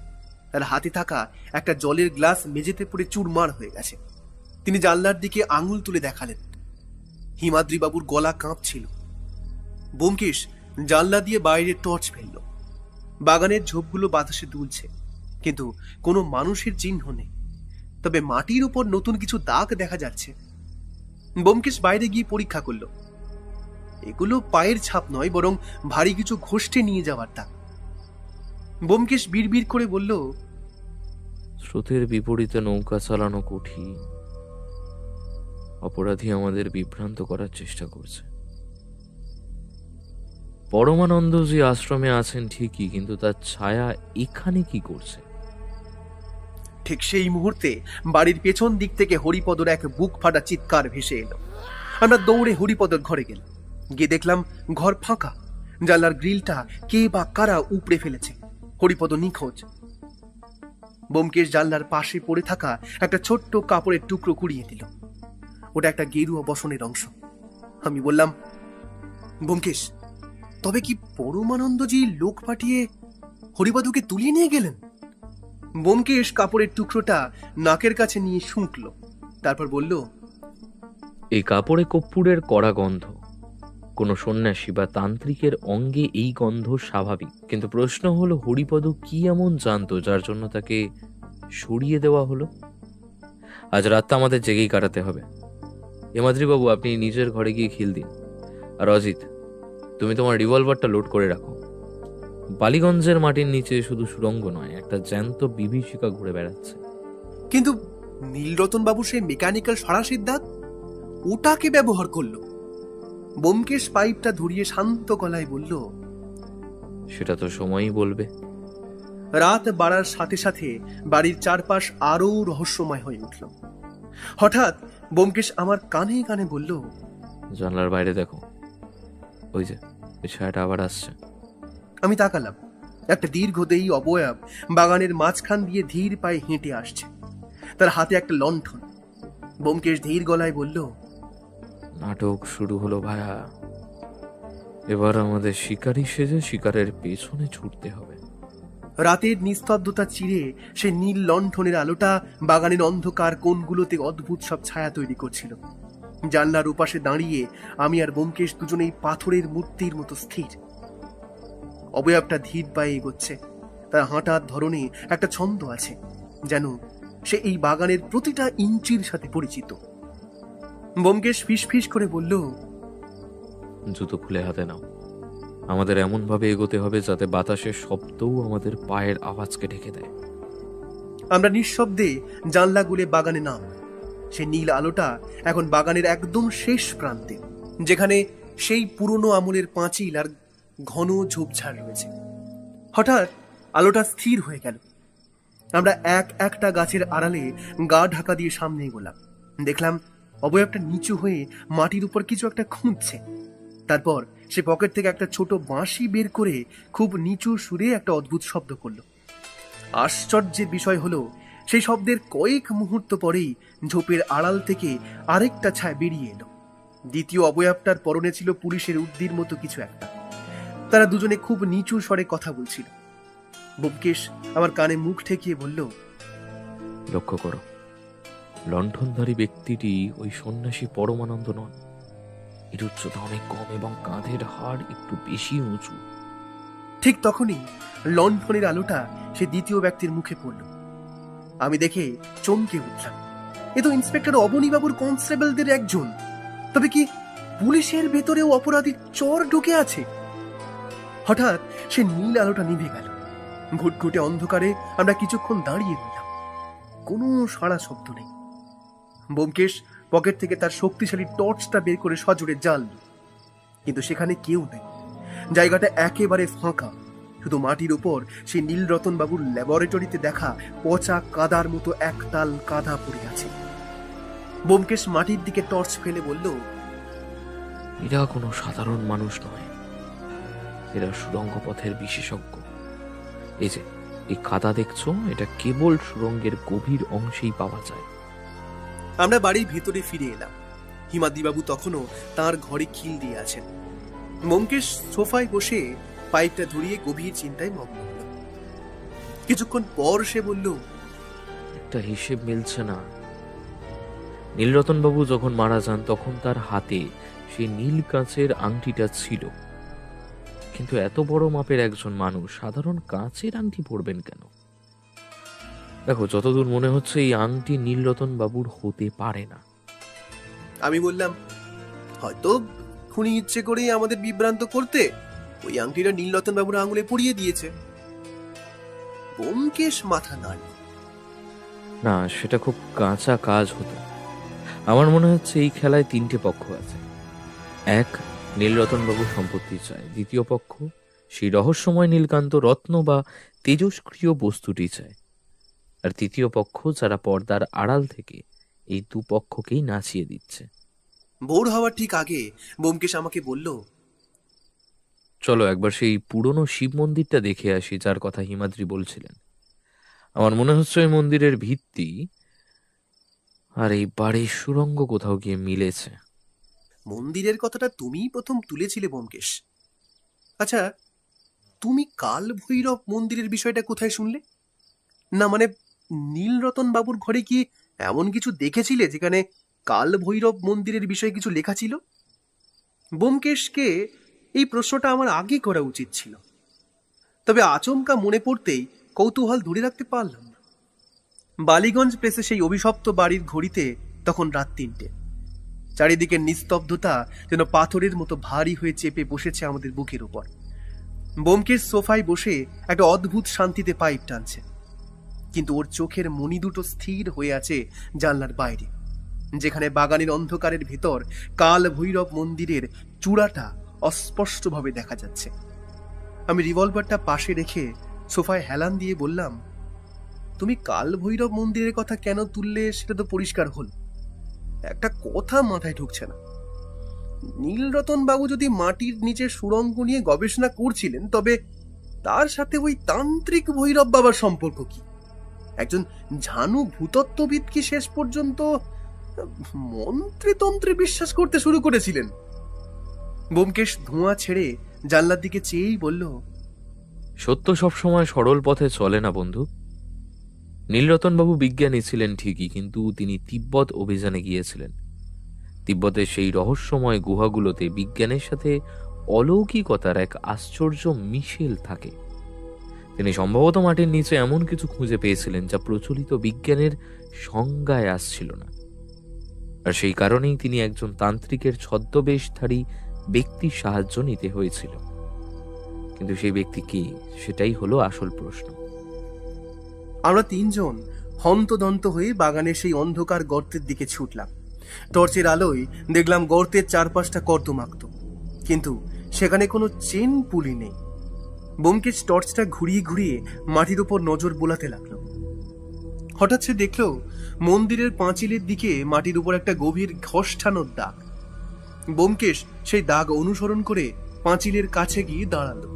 তার হাতে থাকা একটা জলের গ্লাস মেঝেতে পড়ে চুরমার হয়ে গেছে। তিনি জানলার দিকে আঙুল তুলে দেখালেন। হিমাদ্রিবাবুর গলা কাঁপছিল। ব্যোমকেশ জানলা দিয়ে বাইরে টর্চ ফেলল। বাগানের ঝোপগুলো বাতাসে দুলছে, কিন্তু কোনো মানুষের চিহ্ন নেই। তবে মাটির উপর নতুন কিছু দাগ দেখা যাচ্ছে। ব্যোমকেশ বাইরে গিয়ে পরীক্ষা করল। এগুলো পায়ের ছাপ নয়, বরং ভারী কিছু ঘষটে নিয়ে যাওয়ার দাগ। ব্যোমকেশ বিড়বিড় করে বলল, স্রোতের বিপরীতে নৌকা চালানো কঠিন। অপরাধী আমাদের বিভ্রান্ত করার চেষ্টা করছে। পরমানন্দজি আশ্রমে আছেন ঠিকই, কিন্তু তার ছায়া এখানে কি করছে? ঠিক সেই মুহূর্তে বাড়ির পেছন দিক থেকে হরিপদর এক বুক ফাটা চিৎকার ভেসে এলো। আমরা দৌড়ে হরিপদর ঘরে গেলাম। গিয়ে দেখলাম ঘর ফাঁকা। জানলার গ্রিলটা কে বা কারা উপড়ে ফেলেছে। হরিপদ নিখোঁজ। ব্যোমকেশ জানলার পাশে পড়ে থাকা একটা ছোট্ট কাপড়ের টুকরো কুড়িয়ে দিল। ওটা একটা গেরুয়া বসনের অংশ। আমি বললাম, ব্যোমকেশ, তবে কি পরমানন্দজি লোক পাঠিয়ে হরিপদকে তুলিয়ে নিয়ে গেলেন? ব্যোমকেশ কাপড়ের টুকরোটা নাকের কাছে নিয়ে শুঁকল, তারপর বলল, এই কাপড়ে কর্পূরের কড়া গন্ধ। কোনো সন্ন্যাসী বা তান্ত্রিকের অঙ্গে এই গন্ধ স্বাভাবিক, কিন্তু প্রশ্ন হলো হরিপদ কি এমন জানতো যার জন্য তাকে সরিয়ে দেওয়া হলো? আজ রাতটা আমাদের জেগেই কাটাতে হবে। হিমাদ্রিবাবু, আপনি নিজের ঘরে গিয়ে খিল দিন। আর অজিত, তুমি তোমার রিভলভারটা লোড করে রাখো। বালিগঞ্জের মাটির নিচে শুধু সুড়ঙ্গ নয়, একটা জ্যান্ত বিভীষিকা ঘুরে বেড়াচ্ছে। কিন্তু নীলরতন বাবু সেই মেকানিক্যাল সরাসির দাঁত ওটাকে ব্যবহার করলো। ব্যোমকেশ পাইপটা ধরিয়ে শান্ত গলায় বলল, সেটা তো সময়ই বলবে। রাত বাড়ার সাথে সাথে বাড়ির চারপাশ আরো রহস্যময় হয়ে উঠল। হঠাৎ ব্যোমকেশ আমার কানে কানে বলল, জানলার বাইরে দেখো, ওই যে ওই ছায়াটা আবার আসছে। আমি তাকালাম। একটা দীর্ঘদেহী অবয়ব বাগানের মাঝখান দিয়ে ধীর পায়ে হেঁটে আসছে। তার হাতে একটা লণ্ঠন। ব্যোমকেশ ধীর গলায় বলল, নাটক শুরু হলো ভায়া। এবার আমাদের শিকারী সেজে শিকারের পেছনে ছুটতে হবে। রাতের নিস্তব্ধতা চিরে সে নীল লণ্ঠনের আলোটা বাগানের অন্ধকার কোণগুলোতে অদ্ভুত সব ছায়া তৈরি করছিল। জানলার ওপাশে দাঁড়িয়ে আমি আর ব্যোমকেশ দুজনেই পাথরের মূর্তির মতো স্থির। অবয়বটা ধীর পায়ে এগোচ্ছে। তার হাঁটার ধরনে একটা ছন্দ আছে, যেন সে এই বাগানের প্রতিটা ইঞ্চির সাথে পরিচিত। ব্যোমকেশ ফিসফিস করে বলল, জুতো খুলে হাতে নাও। আমাদের এমন ভাবে এগোতে হবে যাতে বাতাসের শব্দও আমাদের পায়ের আওয়াজকে ঢেকে দেয়। আমরা নিঃশব্দে জানলা গুলে বাগানে নাম। সে নীল আলোটা এখন বাগানের একদম শেষ প্রান্তে, যেখানে সেই পুরনো আমলের পাঁচিল আর ঘন ঝোপঝাড় রয়েছে। হঠাৎ আলোটা স্থির হয়ে গেল। আমরা এক একটা গাছের আড়ালে গা ঢাকা দিয়ে সামনে এগোলাম। দেখলাম অবয়বটা নিচু হয়ে মাটির উপর কিছু একটা খুঁজছে। তারপর সে পকেট থেকে একটা ছোট বাঁশি বের করে খুব নিচু সুরে একটা অদ্ভুত শব্দ করল। আশ্চর্যের বিষয় হলো সেই শব্দের কয়েক মুহূর্ত পরেই ঝোপের আড়াল থেকে আরেকটা ছায়া বেরিয়ে এলো। দ্বিতীয় অবয়বটার পরনে ছিল পুলিশের উর্দির মতো কিছু একটা। তারা দুজনে খুব নিচু স্বরে কথা বলছিল। ব্যোমকেশ আমার কানে মুখ ঠেকিয়ে বলল, লক্ষ্য করো, লণ্ঠনধারী ব্যক্তিটি ওই সন্ন্যাসী পরমানন্দ নন। এর উচ্চতা অনেক কম এবং কাঁধের হাড় একটু বেশি উঁচু। ঠিক তখনই লণ্ঠনের আলোটা সে দ্বিতীয় ব্যক্তির মুখে পড়ল। আমি দেখে চমকে উঠলাম। এ তো ইন্সপেক্টর অবনীবাবুর কনস্টেবলদের একজন। তবে কি পুলিশের ভেতরেও অপরাধীর চর ঢুকে আছে? হঠাৎ সে নীল আলোটা নিভে গেল। ঘুটঘুটে অন্ধকারে আমরা কিছুক্ষণ দাঁড়িয়ে রইলাম। কোনো সাড়া শব্দ নেই। ব্যোমকেশ পকেট থেকে তার শক্তিশালী টর্চটা বের করে সজোরে জ্বালল, কিন্তু সেখানে কেউ নেই। জায়গাটা একেবারে ফাঁকা। শুধু মাটির উপর সেই নীলরতন বাবুর ল্যাবরেটরিতে দেখা পচা কাদার মতো একতাল কাদা পড়ে আছে। ব্যোমকেশ মাটির দিকে টর্চ ফেলে বলল, এরা কোনো সাধারণ মানুষ নয়, এরা সুড়ঙ্গ পথের বিশেষজ্ঞ। এই যে এই কাদা দেখছো, এটা কেবল সুড়ঙ্গের গভীর অংশেই পাওয়া যায়। আমরা বাড়ির ভেতরে ফিরে এলাম। হিমাদ্রিবাবু তখনও তার ঘরে খিল দিয়ে আছেন। ব্যোমকেশ সোফায় বসে পাইপটা ধরিয়ে গভীর চিন্তায় মগ্ন হল। কিছুক্ষণ পর সে বলল, একটা হিসেব মিলছে না। নীলরতন বাবু যখন মারা যান তখন তার হাতে সেই নীল কাঁচের আংটিটা ছিল, কিন্তু এত বড় মাপের একজন মানুষ সাধারণ কাঁচের আংটি পরবেন কেন? দেখো, যতদূর মনে হচ্ছে এই আংটি নীলরতন বাবুর হতে পারে না। আমি বললাম, হয়তো খুনি ইচ্ছে করেই আমাদের বিভ্রান্ত করতে ওই আংটিটা নীলরতন বাবুর আঙুলে পরিয়ে দিয়েছে। ব্যোমকেশ মাথা নাড়ল। না, সেটা খুব কাঁচা কাজ হতো। আমার মনে হচ্ছে এই খেলায় তিনটে পক্ষ আছে। এক, নীলরতন বাবু সম্পত্তি চায়। দ্বিতীয় পক্ষ সেই রহস্যময় নীলকান্ত রত্ন বা তেজস্ক্রিয় বস্তুটি চায়। আর তৃতীয় পক্ষ যারা পর্দার আড়াল থেকে এই দুপক্ষকেই নাচিয়ে দিচ্ছে। ভোর হওয়ার ঠিক আগে ব্যোমকেশ আমাকে বলল, চলো একবার সেই পুরনো শিব মন্দিরটা দেখে আসি যার কথা হিমাদ্রি বলছিলেন। আমার মনে হচ্ছে ওই মন্দিরের ভিত্তি আর এই বাড়ির সুড়ঙ্গ কোথাও গিয়ে মিলেছে। মন্দিরের কথাটা তুমিই প্রথম তুলেছিলে ব্যোমকেশ। আচ্ছা, তুমি কাল ভৈরব মন্দিরের বিষয়টা কোথায় শুনলে? না মানে, নীলরতন বাবুর ঘরে কি এমন কিছু দেখেছিলে যেখানে কাল ভৈরব মন্দিরের বিষয়ে কিছু লেখা ছিল? ব্যোমকেশকে এই প্রশ্নটা আমার আগে করা উচিত ছিল, তবে আচমকা মনে পড়তেই কৌতূহল ধরে রাখতে পারলাম না। বালিগঞ্জ প্লেসে সেই অভিশপ্ত বাড়ির ঘড়িতে তখন রাত 3টে। চারিদিকের নিস্তব্ধতা যেন পাথরের মতো ভারী হয়ে চেপে বসেছে আমাদের বুকের উপর। ব্যোমকেশ সোফায় বসে একটা অদ্ভুত শান্তিতে পাইপ টানছে, কিন্তু ওর চোখের মণি দুটো স্থির হয়ে আছে জানলার বাইরে, যেখানে বাগানের অন্ধকারের ভেতর কাল ভৈরব মন্দিরের চূড়াটা অস্পষ্টভাবে দেখা যাচ্ছে। আমি রিভলভারটা পাশে রেখে সোফায় হেলান দিয়ে বললাম, তুমি কাল ভৈরব মন্দিরের কথা কেন তুললে সেটা তো পরিষ্কার হল। একটা কথা মাথায় ঢুকছে না। নীলরতন বাবু যদি মাটির নিচে সুড়ঙ্গ নিয়ে গবেষণা করছিলেন, তবে তার সাথে ওই তান্ত্রিক ভৈরব বাবার সম্পর্ক কি? একজন ঝানু ভূতত্ত্ববিদ কি শেষ পর্যন্ত মন্ত্রে বিশ্বাস করতে শুরু করেছিলেন? ব্যোমকেশ ধোঁয়া ছেড়ে জানলার দিকে চেয়েই বলল, সত্য সবসময় সরল পথে চলে না বন্ধু। নীলরতনবাবু বিজ্ঞানী ছিলেন ঠিকই, কিন্তু তিনি তিব্বত অভিযানে গিয়েছিলেন। তিব্বতের সেই রহস্যময় গুহাগুলোতে বিজ্ঞানের সাথে অলৌকিকতার এক আশ্চর্য মিশেল থাকে। তিনি সম্ভবত মাটির নিচে এমন কিছু খুঁজে পেয়েছিলেন যা প্রচলিত বিজ্ঞানের সংজ্ঞায় আসছিল না। আর সেই কারণেই তিনি একজন তান্ত্রিকের ছদ্মবেশধারী ব্যক্তির সাহায্য নিতে হয়েছিল। কিন্তু সেই ব্যক্তি কে, সেটাই হলো আসল প্রশ্ন। আমরা তিনজন হন্তদন্ত হয়ে বাগানের সেই অন্ধকার গর্তের দিকে ছুটলাম। টর্চের আলোয় দেখলাম গর্তের চারপাশটা কর্দমাক্ত, কিন্তু সেখানে কোনো চেন পুলি নেই। ব্যোমকেশ টর্চটা ঘুরিয়ে ঘুরিয়ে মাটির উপর নজর বোলাতে লাগলো। হঠাৎ সে দেখলো মন্দিরের পাঁচিলের দিকে মাটির উপর একটা গভীর ঘষ্টানোর দাগ। ব্যোমকেশ সেই দাগ অনুসরণ করে পাঁচিলের কাছে গিয়ে দাঁড়ালো।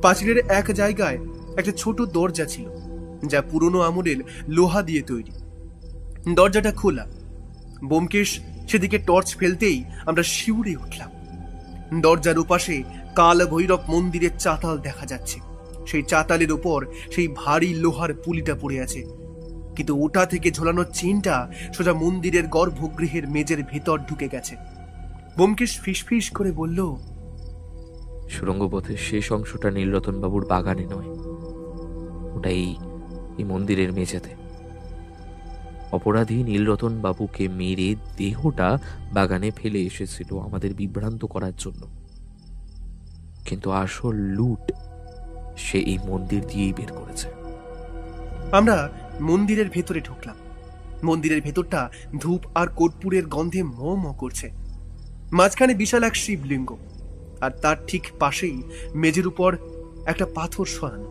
পাঁচিলের এক জায়গায় একটা ছোট দরজা ছিল, যা পুরনো আমলের লোহা দিয়ে তৈরি। দরজাটা খোলা। ব্যোমকেশ সেদিকে টর্চ ফেলতেই আমরা শিউরে উঠলাম। দরজার ওপাশে কাল ভৈরব মন্দিরের চাতাল দেখা যাচ্ছে। সেই চাতালের ওপর সেই ভারী লোহার পুলিটা পড়ে আছে, কিন্তু ওটা থেকে ঝোলানো চেনটা সোজা মন্দিরের গর্ভগৃহের মেজের ভেতর ঢুকে গেছে। ব্যোমকেশ ফিসফিস করে বলল, সুড়ঙ্গ পথের শেষ অংশটা নীলরতন বাবুর বাগানে নয়, ওটা এই মন্দিরের মেঝেতে। অপরাধী নীলরতন বাবুকে মেরে দেহটা বাগানে ফেলে এসেছিল আমাদের বিভ্রান্ত করার জন্য, কিন্তু আসল লুট সে এই মন্দির দিয়েই বের করেছে। আমরা মন্দিরের ভেতরে ঢুকলাম। মন্দিরের ভেতরটা ধূপ আর কর্পূরের গন্ধে ম ম করছে। মাঝখানে বিশাল এক শিবলিঙ্গ, আর তার ঠিক পাশেই মেঝের উপর একটা পাথর সরানো।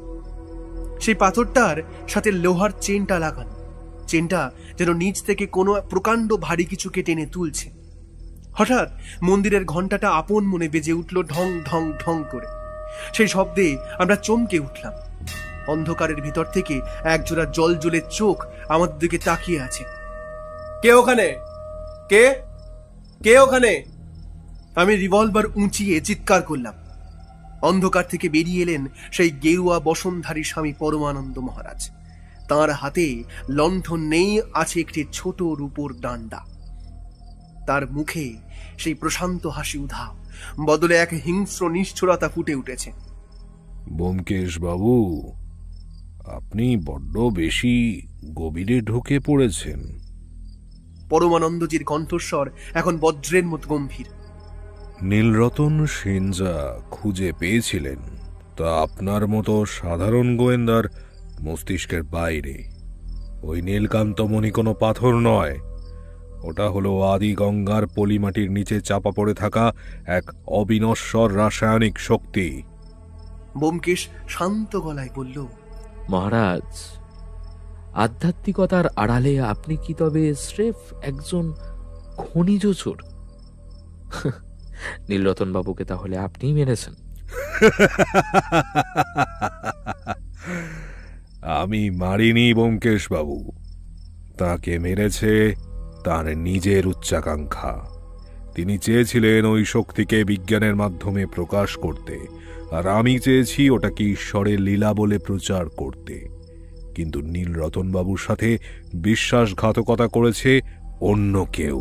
সেই পাথরটার সাথে লোহার চেনটা লাগানো। চেনটা যেন নিচ থেকে কোনো প্রকাণ্ড ভারী কিছুকে টেনে তুলছে। হঠাৎ মন্দিরের ঘন্টাটা আপন মনে বেজে উঠল ঢং ঢং ঢং করে। সেই শব্দে আমরা চমকে উঠলাম। অন্ধকারের ভিতর থেকে একজোড়া জলজলে চোখ আমাদের দিকে তাকিয়ে আছে। কে ওখানে? কে কে ওখানে? আমি রিভলভার উঁচিয়ে চিৎকার করলাম। অন্ধকার থেকে বেরিয়ে এলেন সেই গেরুয়া বসনধারী স্বামী পরমানন্দ মহারাজ। তাঁর হাতে লণ্ঠন নেই, আছে একটি ছোট রূপোর ডান্ডা। তার মুখে সেই প্রশান্ত হাসি উধাও, বদলে এক হিংস্র নিষ্ঠুরতা ফুটে উঠেছে। ব্যোমকেশ বাবু, আপনি বড্ড বেশি গভীরে ঢুকে পড়েছেন। পরমানন্দজির কণ্ঠস্বর এখন বজ্রের মতো গম্ভীর। নীলরতন সেন যা খুঁজে পেয়েছিলেন তা আপনার মতো সাধারণ গোয়েন্দার মস্তিষ্কের বাইরে। ওই নীলকান্তমণি কোনো পাথর নয়, ওটা হলো আদি গঙ্গার পলিমাটির নিচে চাপা পড়ে থাকা এক অবিনশ্বর রাসায়নিক শক্তি। ব্যোমকেশ শান্ত গলায় বলল, মহারাজ, আধ্যাত্মিকতার আড়ালে আপনি কি তবে স্রেফ একজন খনিজ চোর? নীলরতন বাবুকে তাহলে আপনিই মেরেছেন? আমি মারিনি ব্যোমকেশ বাবু, তাকে মেরেছে তার নিজের উচ্চাকাঙ্ক্ষা। তিনি চেয়েছিলেন ওই শক্তিকে বিজ্ঞানের মাধ্যমে প্রকাশ করতে, আর আমি চেয়েছি ওটাকে ঈশ্বরের লীলা বলে প্রচার করতে। কিন্তু নীলরতন বাবুর সাথে বিশ্বাসঘাতকতা করেছে অন্য কেউ।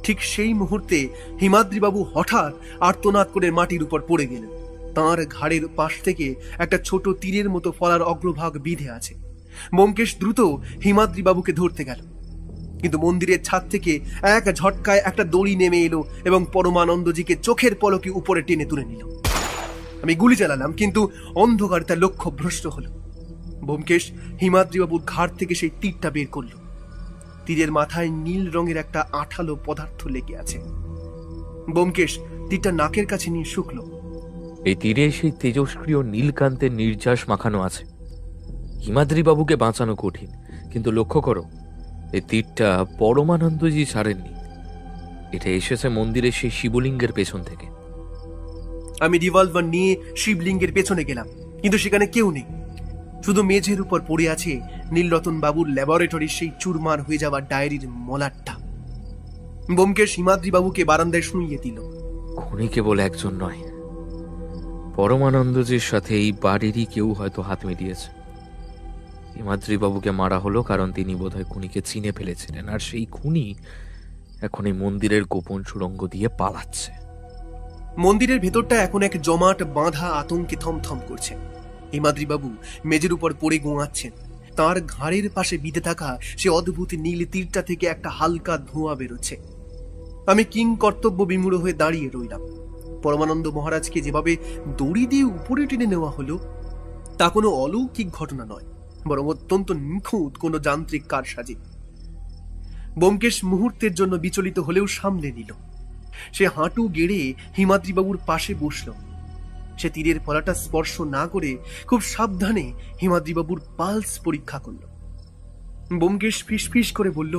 ঠিক সেই মুহূর্তে হিমাদ্রিবাবু হঠাৎ আর্তনাদ করে মাটির উপর পড়ে গেলেন। তাঁর ঘাড়ের পাশ থেকে একটা ছোট তীরের মতো ফলার অগ্রভাগ বিঁধে আছে। ব্যোমকেশ দ্রুত হিমাদ্রিবাবুকে ধরতে গেল, কিন্তু মন্দিরের ছাদ থেকে এক ঝটকায় একটা দড়ি নেমে এলো এবং পরমানন্দজিকে চোখের পলকে উপরে টেনে তুলে নিল। আমি গুলি চালালাম, কিন্তু অন্ধকারে তার লক্ষ্য ভ্রষ্ট হলো। ব্যোমকেশ হিমাদ্রিবাবুর ঘাড় থেকে সেই তীরটা বের করল। তীরের মাথায় নীল রঙের একটা আঠালো পদার্থ লেগে আছে। ব্যোমকেশ তীরটা নাকের কাছে নিয়ে শুকল। এই তীরে সেই তেজস্ক্রিয় নীলকান্তের নির্যাস মাখানো আছে। হিমাদ্রি বাবুকে বাঁচানো কঠিন, কিন্তু লক্ষ্য করো, এই তীরটা পরমানন্দজি ছাড়েননি। এটা এসেছে মন্দিরের সেই শিবলিঙ্গের পেছন থেকে। আমি রিভলভার নিয়ে শিবলিঙ্গের পেছনে গেলাম, কিন্তু সেখানে কেউ নেই। শুধু মেঝের উপর পড়ে আছে নীলরতন বাবুর ল্যাবরেটরির সেই চুরমার হয়ে যাওয়া ডায়েরির মলাটটা। ব্যোমকেশ হিমাদ্রি বাবুকে বারান্দায় শুইয়ে দিল। খুনি কেবল একজন নয়, পরমানন্দজির সাথে এই বাড়িরই কেউ হয়তো হাত মিলিয়েছে। হিমাদ্রি বাবুকে মারা হলো কারণ তিনি বোধহয় খুনিকে চিনে ফেলেছিলেন, আর সেই খুনি এখন এই মন্দিরের গোপন সুড়ঙ্গ দিয়ে পালাচ্ছে। মন্দিরের ভেতরটা এখন এক জমাট বাঁধা আতঙ্কে থমথম করছে। হিমাদ্রি বাবু মেঝের উপর পড়ে গোঙাচ্ছেন। তার ঘাড়ের পাশে বিঁধে থাকা সে অদ্ভুত নীল তীরটা থেকে একটা হালকা ধোঁয়া বেরোচ্ছে। আমি কিং কর্তব্য বিমূঢ় হয়ে দাঁড়িয়ে রইলাম। পরমানন্দ মহারাজকে যেভাবে দড়ি দিয়ে উপরে টেনে নেওয়া হলো, তা কোনো অলৌকিক ঘটনা নয়, বরং অত্যন্ত নিখুঁত কোনো যান্ত্রিক কারসাজি। ব্যোমকেশ মুহূর্তের জন্য বিচলিত হলেও সামলে নিল। সে হাঁটু গেড়ে হিমাদ্রিবাবুর পাশে বসল। সে তীরের ফলাটা স্পর্শ না করে খুব সাবধানে হিমাদ্রিবাবুর পালস পরীক্ষা করল। ব্যোমকেশ ফিসফিস করে বলল,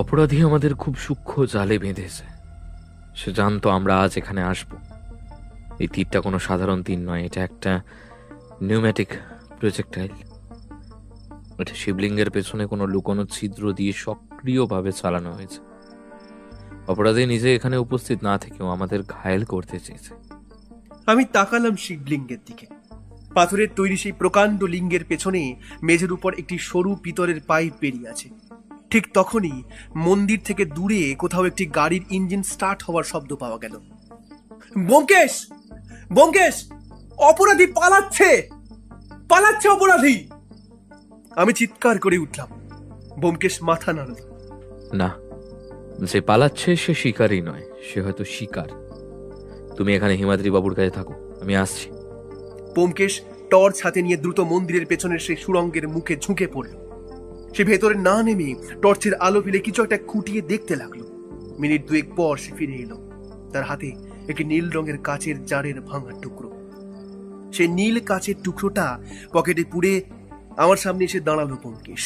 অপরাধী আমাদের খুব সূক্ষ্ম জালে বেঁধেছে। সে জানতো আমরা আজ এখানে আসব। এই তীরটা কোনো সাধারণ তীর নয়, এটা একটা নিউম্যাটিক প্রজেক্টাইল। এটা শিবলিঙ্গের পেছনে কোনো লুকোনো ছিদ্র দিয়ে সক্রিয়ভাবে চালানো হয়েছে। অপরাধী নিজে এখানে উপস্থিত না থেকেও আমাদের ঘায়েল করতে চেয়েছে। আমি তাকালাম শিবলিঙ্গের দিকে। পাথরের তৈরি সেই প্রকাণ্ড লিঙ্গের পেছনে মেঝের উপর একটি সরু পিতলের পাইপ বেরিয়ে আছে। ঠিক তখনই মন্দির থেকে দূরে কোথাও একটি গাড়ির ইঞ্জিন স্টার্ট হওয়ার শব্দ পাওয়া গেল। ব্যোমকেশ, ব্যোমকেশ, অপরাধী পালাচ্ছে, পালাচ্ছে অপরাধী! আমি চিৎকার করে উঠলাম। ব্যোমকেশ মাথা নাড়ল। না, যে পালাচ্ছে সে শিকারই নয়, সে হয়তো শিকার। তুমি এখানে হিমাদ্রি বাবুর কাছে থাকো, আমি আসছি। ব্যোমকেশ টর্চ হাতে নিয়ে দ্রুত মন্দিরের পেছনের সেই সুড়ঙ্গের মুখে ঝুঁকে পড়ল। সে ভেতরে না নেমে টর্চের আলো ফেলে কিছু একটা খুঁটিয়ে দেখতে লাগলো। মিনিট দুয়েক পর সে ফিরে এলো। তার হাতে একটি নীল রঙের কাচের জারের ভাঙা টুকরো। সেই নীল কাচের টুকরোটা পকেটে পুরে আমার সামনে এসে দাঁড়ালো ব্যোমকেশ।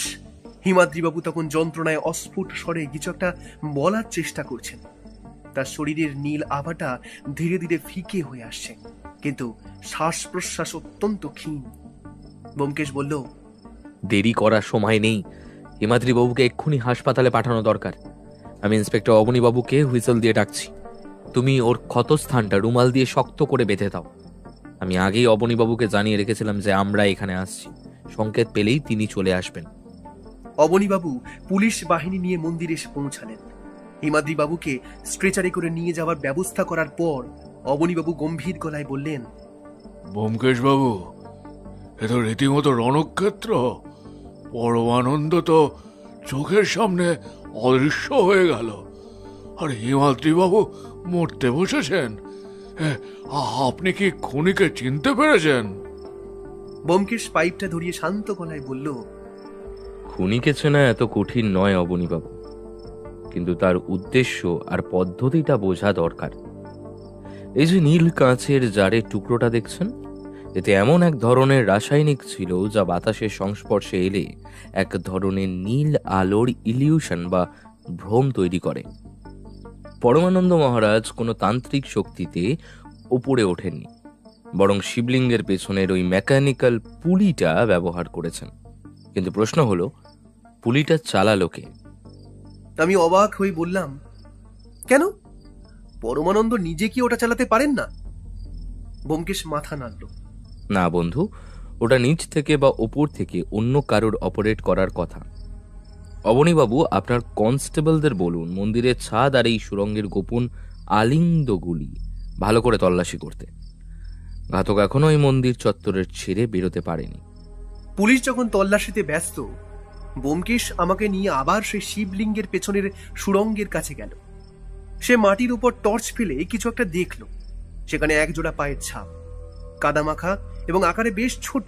হিমাদ্রিবাবু তখন যন্ত্রণায় অস্ফুট স্বরে কিছু একটা বলার চেষ্টা করছেন। তার শরীরের নীল আভাটা ধীরে ধীরে ফিকে হয়ে আসছে, কিন্তু শ্বাস প্রশ্বাস অত্যন্ত ক্ষীণ। ব্যোমকেশ বলল, দেরি করার সময় নেই, হিমাদ্রি বাবুকে এক্ষুনি হাসপাতালে পাঠানো দরকার। আমি ইন্সপেক্টর অবনী বাবুকে হুইসেল দিয়ে ডাকছি। তুমি ওর ক্ষতস্থানটা রুমাল দিয়ে শক্ত করে বেঁধে দাও। আমি আগেই অবনী বাবুকে জানিয়ে রেখেছিলাম যে আমরা এখানে আসছি, সংকেত পেলেই তিনি চলে আসবেন। অবনীবাবু পুলিশ বাহিনী নিয়ে মন্দিরে এসে পৌঁছালেন। হিমাদ্রিবাবুকে স্ট্রেচারে করে নিয়ে যাওয়ার ব্যবস্থা করার পর অবনীবাবু গম্ভীর গলায় বললেন, ব্যোমকেশ বাবু, এ তো রীতিমতো রণক্ষেত্র। পরমানন্দ তো চোখের সামনে অদৃশ্য হয়ে গেল, আর হিমাদ্রি বাবু মরতে বসেছেন। আপনি কি খুনিকে চিনতে পেরেছেন? ব্যোমকেশ পাইপটা ধরিয়ে শান্ত গলায় বলল, খুনিকে চেনা এত কঠিন নয় অবনীবাবু, কিন্তু তার উদ্দেশ্য আর পদ্ধতিটা বোঝা দরকার। এই যে নীল কাঁচের জারের টুকরোটা দেখছেন, এতে এমন এক ধরনের রাসায়নিক ছিল যা বাতাসের সংস্পর্শে এলে এক ধরনের নীল আলোর ইলিউশন বা ভ্রম তৈরি করে। পরমানন্দ মহারাজ কোনো তান্ত্রিক শক্তিতে উপরে ওঠেননি, বরং শিবলিঙ্গের পেছনের ওই মেকানিক্যাল পুলিটা ব্যবহার করেছেন। কিন্তু প্রশ্ন হলো, পুলিটা চালালো কে? আমি অবাক হয়ে বললাম, কেন? পরমানন্দ নিজে কি ওটা চালাতে পারেন না? ব্যোমকেশ মাথা নাড়ল। না বন্ধু, ওটা নিচ থেকে বা ওপর থেকে অন্য কারোর অপারেট করার কথা। অবনীবাবু, আপনার কনস্টেবলদের বলুন মন্দিরের ছাদ আর এই সুরঙ্গের গোপন আলিন্দগুলি ভালো করে তল্লাশি করতে। ঘাতক এখনো ওই মন্দির চত্বরের ছেড়ে বেরোতে পারেনি। পুলিশ যখন তল্লাশিতে ব্যস্ত, ব্যোমকেশ আমাকে নিয়ে আবার সেই শিবলিঙ্গের পেছনের সুড়ঙ্গের কাছে গেল। সে মাটির উপর টর্চ ফেলে কিছু একটা দেখল। সেখানে একজোড়া পায়ের ছাপ, কাদামাখা এবং আকারে বেশ ছোট।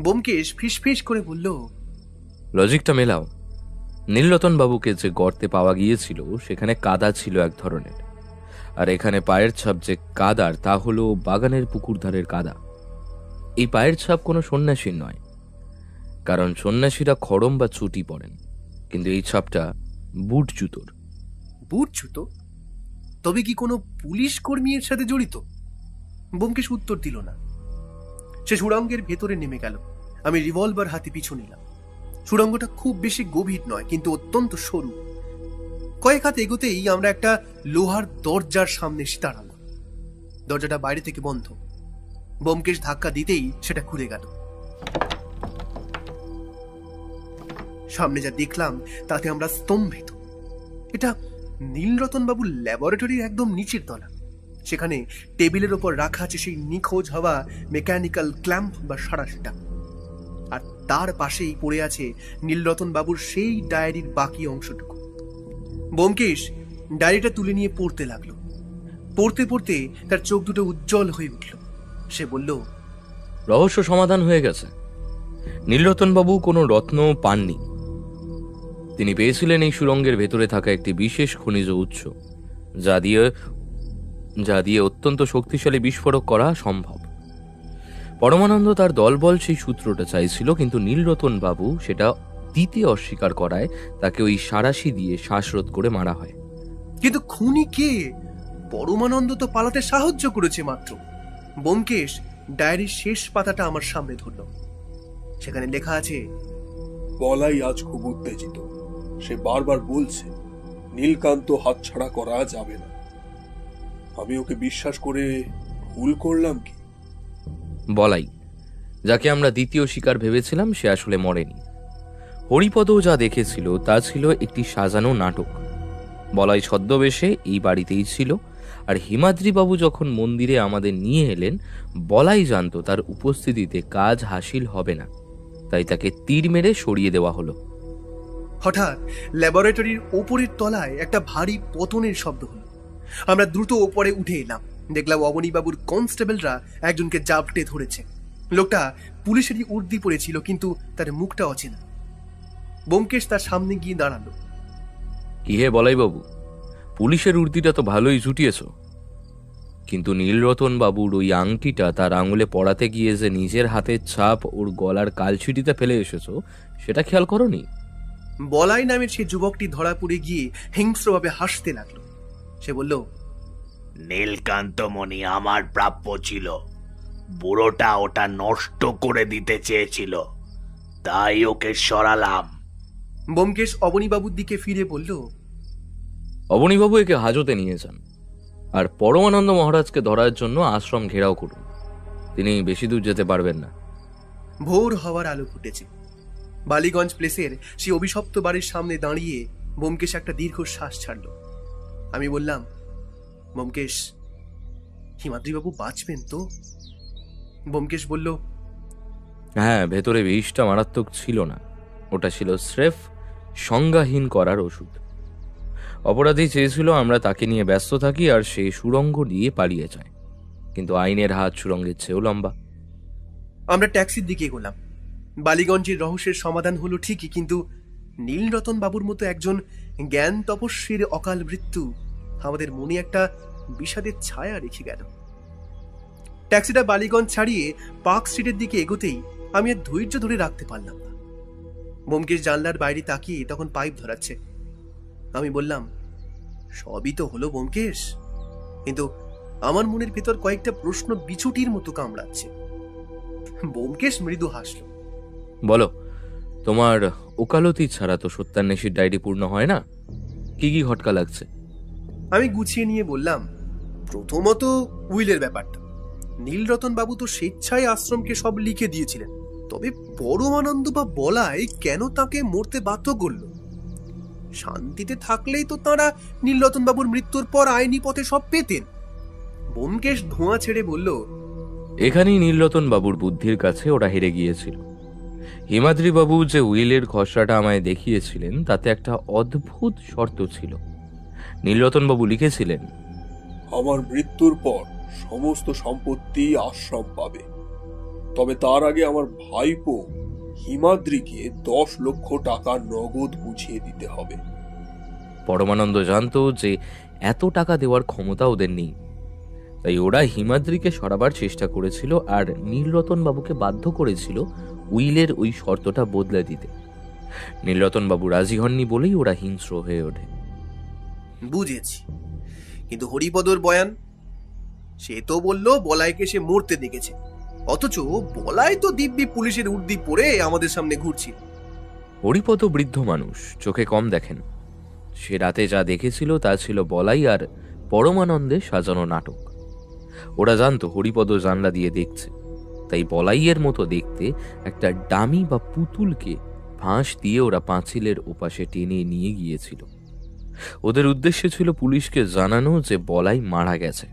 ব্যোমকেশ ফিসফিস করে বলল, লজিকটা মেলাও। নীলরতন বাবুকে যে গর্তে পাওয়া গিয়েছিল সেখানে কাদা ছিল এক ধরনের, আর এখানে পায়ের ছাপ যে কাদার তা হলো বাগানের পুকুর ধারের কাদা। এই পায়ের ছাপ কোনো সন্ন্যাসীর নয়, কারণ সন্ন্যাসীরা খড়ম বা চুটি পরেন, কিন্তু এই ছাপটা বুট জুতোর। বুট জুতো? তবে কি কোনো পুলিশ কর্মী এর সাথে জড়িত? ব্যোমকেশ উত্তর দিল না। সে সুড়ঙ্গের ভেতরে নেমে গেল। আমি রিভলভার হাতে পিছু নিলাম। সুড়ঙ্গটা খুব বেশি গভীর নয়, কিন্তু অত্যন্ত সরু। কয়েক হাত এগোতেই আমরা একটা লোহার দরজার সামনে এসে দাঁড়ালাম। দরজাটা বাইরে থেকে বন্ধ। ব্যোমকেশ ধাক্কা দিতেই সেটা খুলে গেল। সামনে যা দেখলাম তাতে আমরা স্তম্ভিত। এটা নীলরতন বাবুর ল্যাবরেটরির একদম নিচের তলা। সেখানে টেবিলের ওপর রাখা আছে সেই নিখোঁজ হওয়া মেকানিক্যাল ক্ল্যাম্প বা সাঁড়াশিটা, আর তার পাশেই পড়ে আছে নীলরতন বাবুর সেই ডায়েরির বাকি অংশটুকু। ব্যোমকেশ ডায়েরিটা তুলে নিয়ে পড়তে লাগলো। পড়তে পড়তে তার চোখ দুটো উজ্জ্বল হয়ে উঠল। সে বলল, রহস্য সমাধান হয়ে গেছে। নীলরতন বাবু কোনো রত্ন পাননি। তিনি পেয়েছিলেন এই সুরঙ্গের ভেতরে থাকা একটি বিশেষ খনিজ উৎস, যা দিয়ে অত্যন্ত শক্তিশালী বিস্ফোরক করা সম্ভব। পরমানন্দ তার দলবল সেই সূত্রটা চাইছিল, কিন্তু নীলরতন বাবু সেটা দিতে অস্বীকার করায় তাকে ওই সাঁড়াশি দিয়ে শ্বাসরোধ করে মারা হয়। কিন্তু খুনি কে? পরমানন্দ তো পালাতে সাহায্য করেছে মাত্র। ব্যোমকেশ ডায়েরির শেষ পাতাটা আমার সামনে ধরল। সেখানে লেখা আছে, বলাই আজ খুব উত্তেজিত। সে বারবার বলছে নীলকান্ত হাতছাড়া করা যাবে না। আমি ওকে বিশ্বাস করে ভুল করলাম কি? বলাই, যাকে আমরা দ্বিতীয় শিকার ভেবেছিলাম, সে আসলে মরেনি। হরিপদও যা দেখেছিল তা ছিল একটি সাজানো নাটক। বলাই ছদ্মবেশে এই বাড়িতেই ছিল, আর হিমাদ্রিবাবু যখন মন্দিরে আমাদের নিয়ে এলেন, বলাই জানতো তার উপস্থিতিতে কাজ হাসিল হবে না, তাই তাকে তীর মেরে সরিয়ে দেওয়া হলো। হঠাৎ ল্যাবরেটরির ওপরের তলায় একটা ভারী পতনের শব্দ হলো। আমরা দ্রুত ওপরে উঠে এলাম। দেখলাম অবনীবাবুর কনস্টেবলরা একজনকে জাপটে ধরেছে। লোকটা পুলিশেরই উর্দি পড়েছিল, কিন্তু তার মুখটা অচেনা। ব্যোমকেশ তার সামনে গিয়ে দাঁড়ালো। কি হে বলাইবাবু, পুলিশের উর্দিটা তো ভালোই জুটিয়েছ, কিন্তু নীলরতন বাবুর ওই আংটিটা তার আঙুলে পড়াতে গিয়ে যে নিজের হাতের ছাপ ওর গলার কালছিটিতে ফেলে এসেছো, সেটা খেয়াল করনি? বলাই নামের সেই যুবকটি ধরা পড়ে গিয়ে হিংস্রভাবে হাসতে লাগলো। সে বলল, নীলকান্তমণি আমার প্রাপ্য ছিল। বুড়োটা ওটা নষ্ট করে দিতে চেয়েছিল, তাই ওকে সরালাম। ব্যোমকেশ অবনীবাবুর দিকে ফিরে বলল, অবনীবাবু একে হাজতে নিয়ে যান, আর পরমানন্দ মহারাজকে ধরার জন্য আশ্রম ঘেরাও করুন। তিনি বেশি দূর যেতে পারবেন না। ভোর হওয়ার আলো ফুটেছে। বালিগঞ্জ প্লেসের সেই অভিশপ্ত বাড়ির সামনে দাঁড়িয়ে ব্যোমকেশ একটা দীর্ঘ শ্বাস ছাড়ল। আমি বললাম, ব্যোমকেশ, হিমাদ্রিবাবু বাঁচবেন তো? ব্যোমকেশ বলল, হ্যাঁ, ভেতরে বিষটা মারাত্মক ছিল না, ওটা ছিল স্রেফ সংজ্ঞাহীন করার ওষুধ। অপরাধী চেয়েছিল আমরা তাকে নিয়ে ব্যস্ত থাকি আর সে সুড়ঙ্গ দিয়ে পালিয়ে যায়, কিন্তু আইনের হাত সুড়ঙ্গের চেয়েও লম্বা। আমরা ট্যাক্সির দিকে এগোলাম। বালিগঞ্জের রহস্যের সমাধান হলো ঠিকই, কিন্তু নীলরতন বাবুর মতো একজন জ্ঞান তপস্বীর অকাল মৃত্যু আমাদের মনে একটা বিষাদের ছায়া রেখে গেল। ট্যাক্সিটা বালিগঞ্জ ছাড়িয়ে পার্ক স্ট্রিটের দিকে এগোতেই আমি আর ধৈর্য ধরে রাখতে পারলাম না। ব্যোমকেশ জানলার বাইরে তাকিয়ে তখন পাইপ ধরাচ্ছে। আমি বললাম, সবই তো হলো ব্যোমকেশ, কিন্তু আমার মনের ভেতর কয়েকটা প্রশ্ন বিছুটির মতো কামড়াচ্ছে। ব্যোমকেশ মৃদু হাসল। বলো, তোমার ওকালতি ছাড়া তো সত্যান্বেষীর ডায়েরি পূর্ণ হয় না। কি কি খটকা লাগছে? আমি গুছিয়ে নিয়ে বললাম, প্রথমত উইলের ব্যাপারটা। নীলরতন বাবু তো স্বেচ্ছায় আশ্রমকে সব লিখে দিয়েছিলেন, তবে পরমানন্দ বা বলাই কেন তাকে মরতে বাধ্য করলো? শান্তিতে থাকলেই তো তাঁরা নীলরতন বাবুর মৃত্যুর পর আইনি পথে সব পেতেন। ব্যোমকেশ ধোঁয়া ছেড়ে বলল, এখানেই নীলরতন বাবুর বুদ্ধির কাছে ওরা হেরে গিয়েছিল। হিমাদ্রি বাবু যে উইলের খসড়াটা আমায় দেখিয়েছিলেন, তাতে একটা অদ্ভুত শর্ত ছিল। নীলরতন বাবু লিখেছিলেন, আমার মৃত্যুর পর সমস্ত সম্পত্তি আশ্রম পাবে, তবে তার আগে আমার ভাইপো হিমাদ্রিকে 10 লক্ষ টাকা নগদ বুঝিয়ে দিতে হবে। পরমানন্দ জানতো যে এত টাকা দেওয়ার ক্ষমতা ওদের নেই, তাই ওরা হিমাদ্রিকে সরাবার চেষ্টা করেছিল আর নীলরতন বাবুকে বাধ্য করেছিল উইলের ওই শর্তটা বদলে দিতে। নীলরতন বাবু রাজি হননি বলেই ওরা হিংস্র হয়ে ওঠে। বুঝেছি, কিন্তু হরিপদর বয়ান, সে তো বলল বলাইকে সে মরতে দেখেছে, অথচ বলাই তো দিব্যি পুলিশের উর্দি পরে আমাদের সামনে ঘুরছিল। হরিপদ বৃদ্ধ মানুষ, চোখে কম দেখেন। সে রাতে যা দেখেছিল তা ছিল বলাই আর পরমানন্দের সাজানো নাটক। ওরা জানতো হরিপদ জানলা দিয়ে দেখছে, তাই বলাইয়ের মতো দেখতে একটা ডামি বা পুতুলকে ফাঁস দিয়ে ওরা পাঁচিলের ওপাশে টেনে নিয়ে গিয়েছিল। ওদের উদ্দেশ্য ছিল পুলিশকে জানানো যে বলাই মারা গেছে,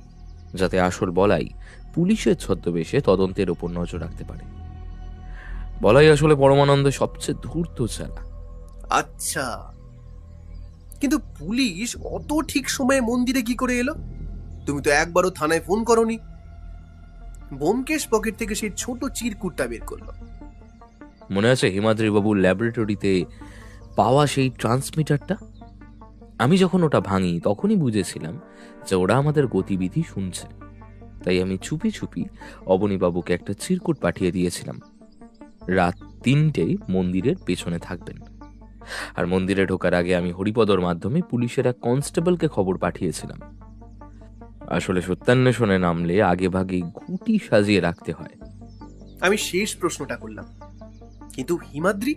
যাতে আসল বলাই পুলিশের ছদ্মবেশে তদন্তের ওপর নজর রাখতে পারে। বলাই আসলে পরমানন্দের সবচেয়ে ধূর্ত চালা। আচ্ছা, কিন্তু পুলিশ অত ঠিক সময়ে মন্দিরে কি করে এলো? তুমি তো একবারও থানায় ফোন করনি। ব্যোমকেশ পকেট থেকে সেই ছোট চিরকুটটা বের করলো। মনে আছে হিমাদ্রি বাবুর ল্যাবরেটরিতে পাওয়া সেই ট্রান্সমিটারটা? আমি যখন ওটা ভাঙি তখনই বুঝেছিলাম যে ওরা আমাদের গতিবিধি শুনছে, তাই আমি চুপি চুপি অবনীবাবুকে একটা চিরকুট পাঠিয়ে দিয়েছিলাম। রাত 3টেয় মন্দিরের পেছনে থাকবেন। আর মন্দিরে ঢোকার আগে আমি হরিপদর মাধ্যমে পুলিশের এক কনস্টেবলকে খবর পাঠিয়েছিলাম। আসলে সত্যান্বেষণে নামলে আগে ভাগে ঘুটি সাজিয়ে রাখতে হয়। আমি শেষ প্রশ্নটা করলাম, কিন্তু হিমাদ্রি,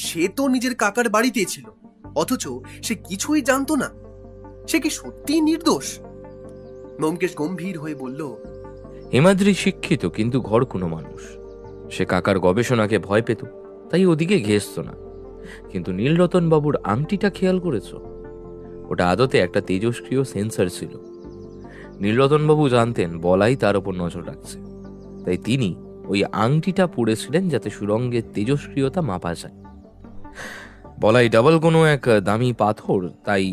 সে তো নিজের কাকার বাড়িতেই ছিল, অথচ সে কিছুই জানতো না। সে কি সত্যিই নির্দোষ? ব্যোমকেশ গম্ভীর হয়ে বলল, হিমাদ্রি শিক্ষিত কিন্তু ঘর কোনো মানুষ। সে কাকার গবেষণাকে ভয় পেত, তাই ওদিকে ঘেঁষত না। কিন্তু নীলরতন বাবুর আংটিটা খেয়াল করেছ? ওটা আদতে একটা তেজস্ক্রিয় সেন্সর ছিল। নীলরতন বাবু জানতেন বলাই তার ওপর নজর রাখছে, তাই তিনি ওই আংটিটা পড়েছিলেন যাতে সুরঙ্গের তেজস্ক্রিয়তা মাপা যায়। বলাই ডাবল কোনো এক দামি পাথর, তাই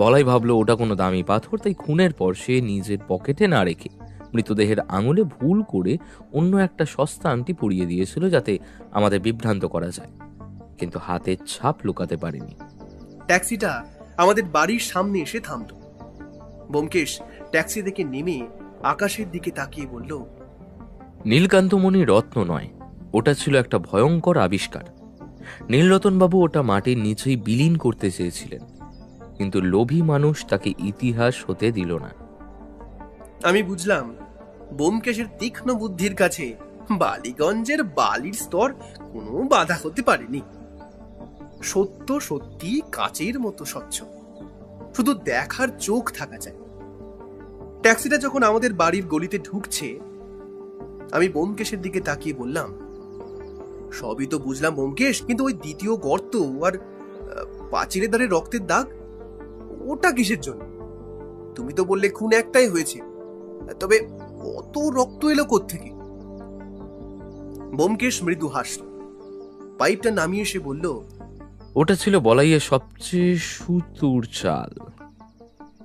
বলাই ভাবলো ওটা কোনো দামি পাথর, তাই খুনের পর সে নিজের পকেটে না রেখে মৃতদেহের আঙুলে ভুল করে অন্য একটা সস্তা আংটি পরিয়ে দিয়েছিল যাতে আমাদের বিভ্রান্ত করা যায়, কিন্তু হাতের ছাপ লুকাতে পারেনি। ট্যাক্সিটা আমাদের বাড়ির সামনে এসে থামল। ব্যোমকেশ ট্যাক্সি থেকে নেমে আকাশের দিকে তাকিয়ে বলল, নীলকান্তমণি রত্ন নয়, ওটা ছিল একটা ভয়ঙ্কর আবিষ্কার। নীলরতনবাবু ওটা মাটির নিচেই বিলীন করতে চেয়েছিলেন, কিন্তু লোভী মানুষ তাকে ইতিহাস হতে দিল না। আমি বুঝলাম ব্যোমকেশের তীক্ষ্ণ বুদ্ধির কাছে বালিগঞ্জের বালির স্তর কোনো বাধা হতে পারেনি। সত্য সত্যি কাচের মতো স্বচ্ছ, শুধু দেখার চোখ থাকা যায়। ট্যাক্সিটা যখন আমাদের বাড়ির গলিতে ঢুকছে, আমি ব্যোমকেশের দিকে তাকিয়ে বললাম, সবই তো বুঝলাম ব্যোমকেশ, কিন্তু ওই দ্বিতীয় গর্ত আর পাঁচিলের ধারে রক্তের দাগ, ওটা কিসের জন্য? তুমি তো বললে খুন একটাই হয়েছে, তবে অত রক্ত এলো কোত্থেকে? ব্যোমকেশ মৃদু হাসল, পাইপটা নামিয়ে এসে বলল, ওটা ছিল বলাইয়ের সবচেয়ে সুতুর চাল।